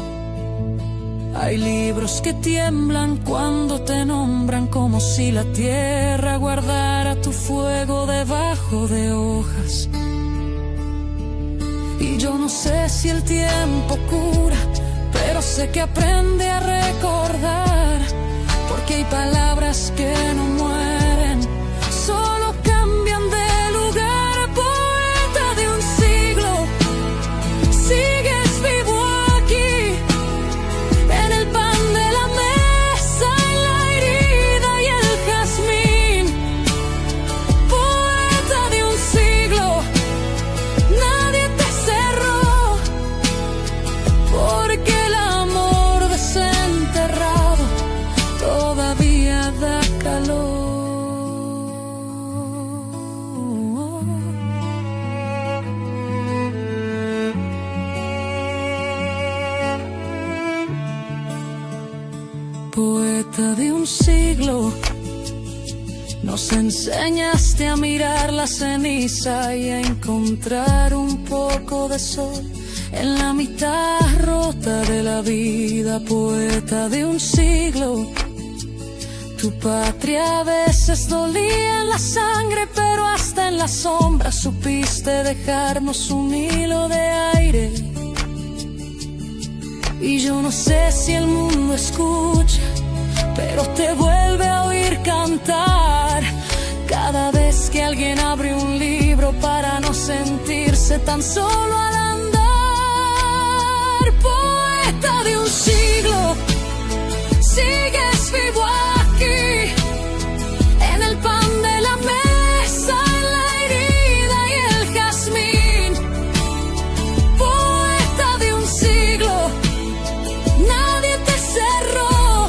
hay libros que tiemblan cuando te nombran, como si la tierra guardara tu fuego debajo de hojas. Y yo no sé si el tiempo cura, pero sé que aprende a recordar, porque hay palabras que no mueren, solo cambian de lugar. Poeta de un siglo, sigues vivo aquí, en el pan de la mesa, en la herida y el jazmín. Poeta de un siglo, nadie te cerró, porque el amor desenterrado todavía da calor. Poeta de un siglo, nos enseñaste a mirar la ceniza y a encontrar un poco de sol en la mitad rota de la vida. Poeta de un siglo, tu patria a veces dolía en la sangre, pero hasta en la sombra supiste dejarnos un hilo de aire. Y yo no sé si el mundo escucha, pero te vuelve a oír cantar cada vez que alguien abre un libro para no sentirse tan solo al andar. Poeta de un siglo, sigues vivo aquí, en el pan de la mesa, en la herida y el jazmín. Poeta de un siglo, nadie te cerró,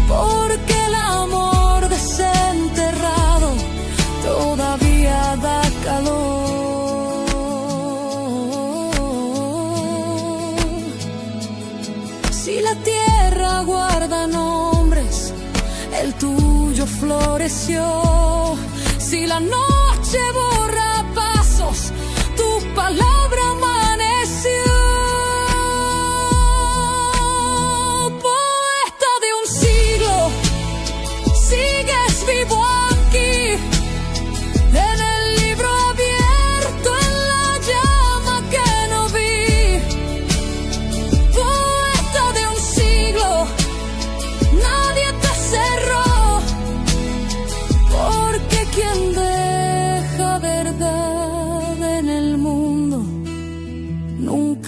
porque el amor desenterrado todavía da calor. Si la tierra guarda nombres, el tuyo floreció. Si la noche borra pasos, tu palabra amaneció. Poeta de un siglo,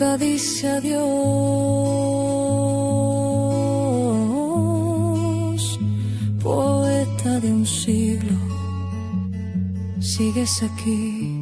nunca dice adiós. Poeta de un siglo, sigues aquí.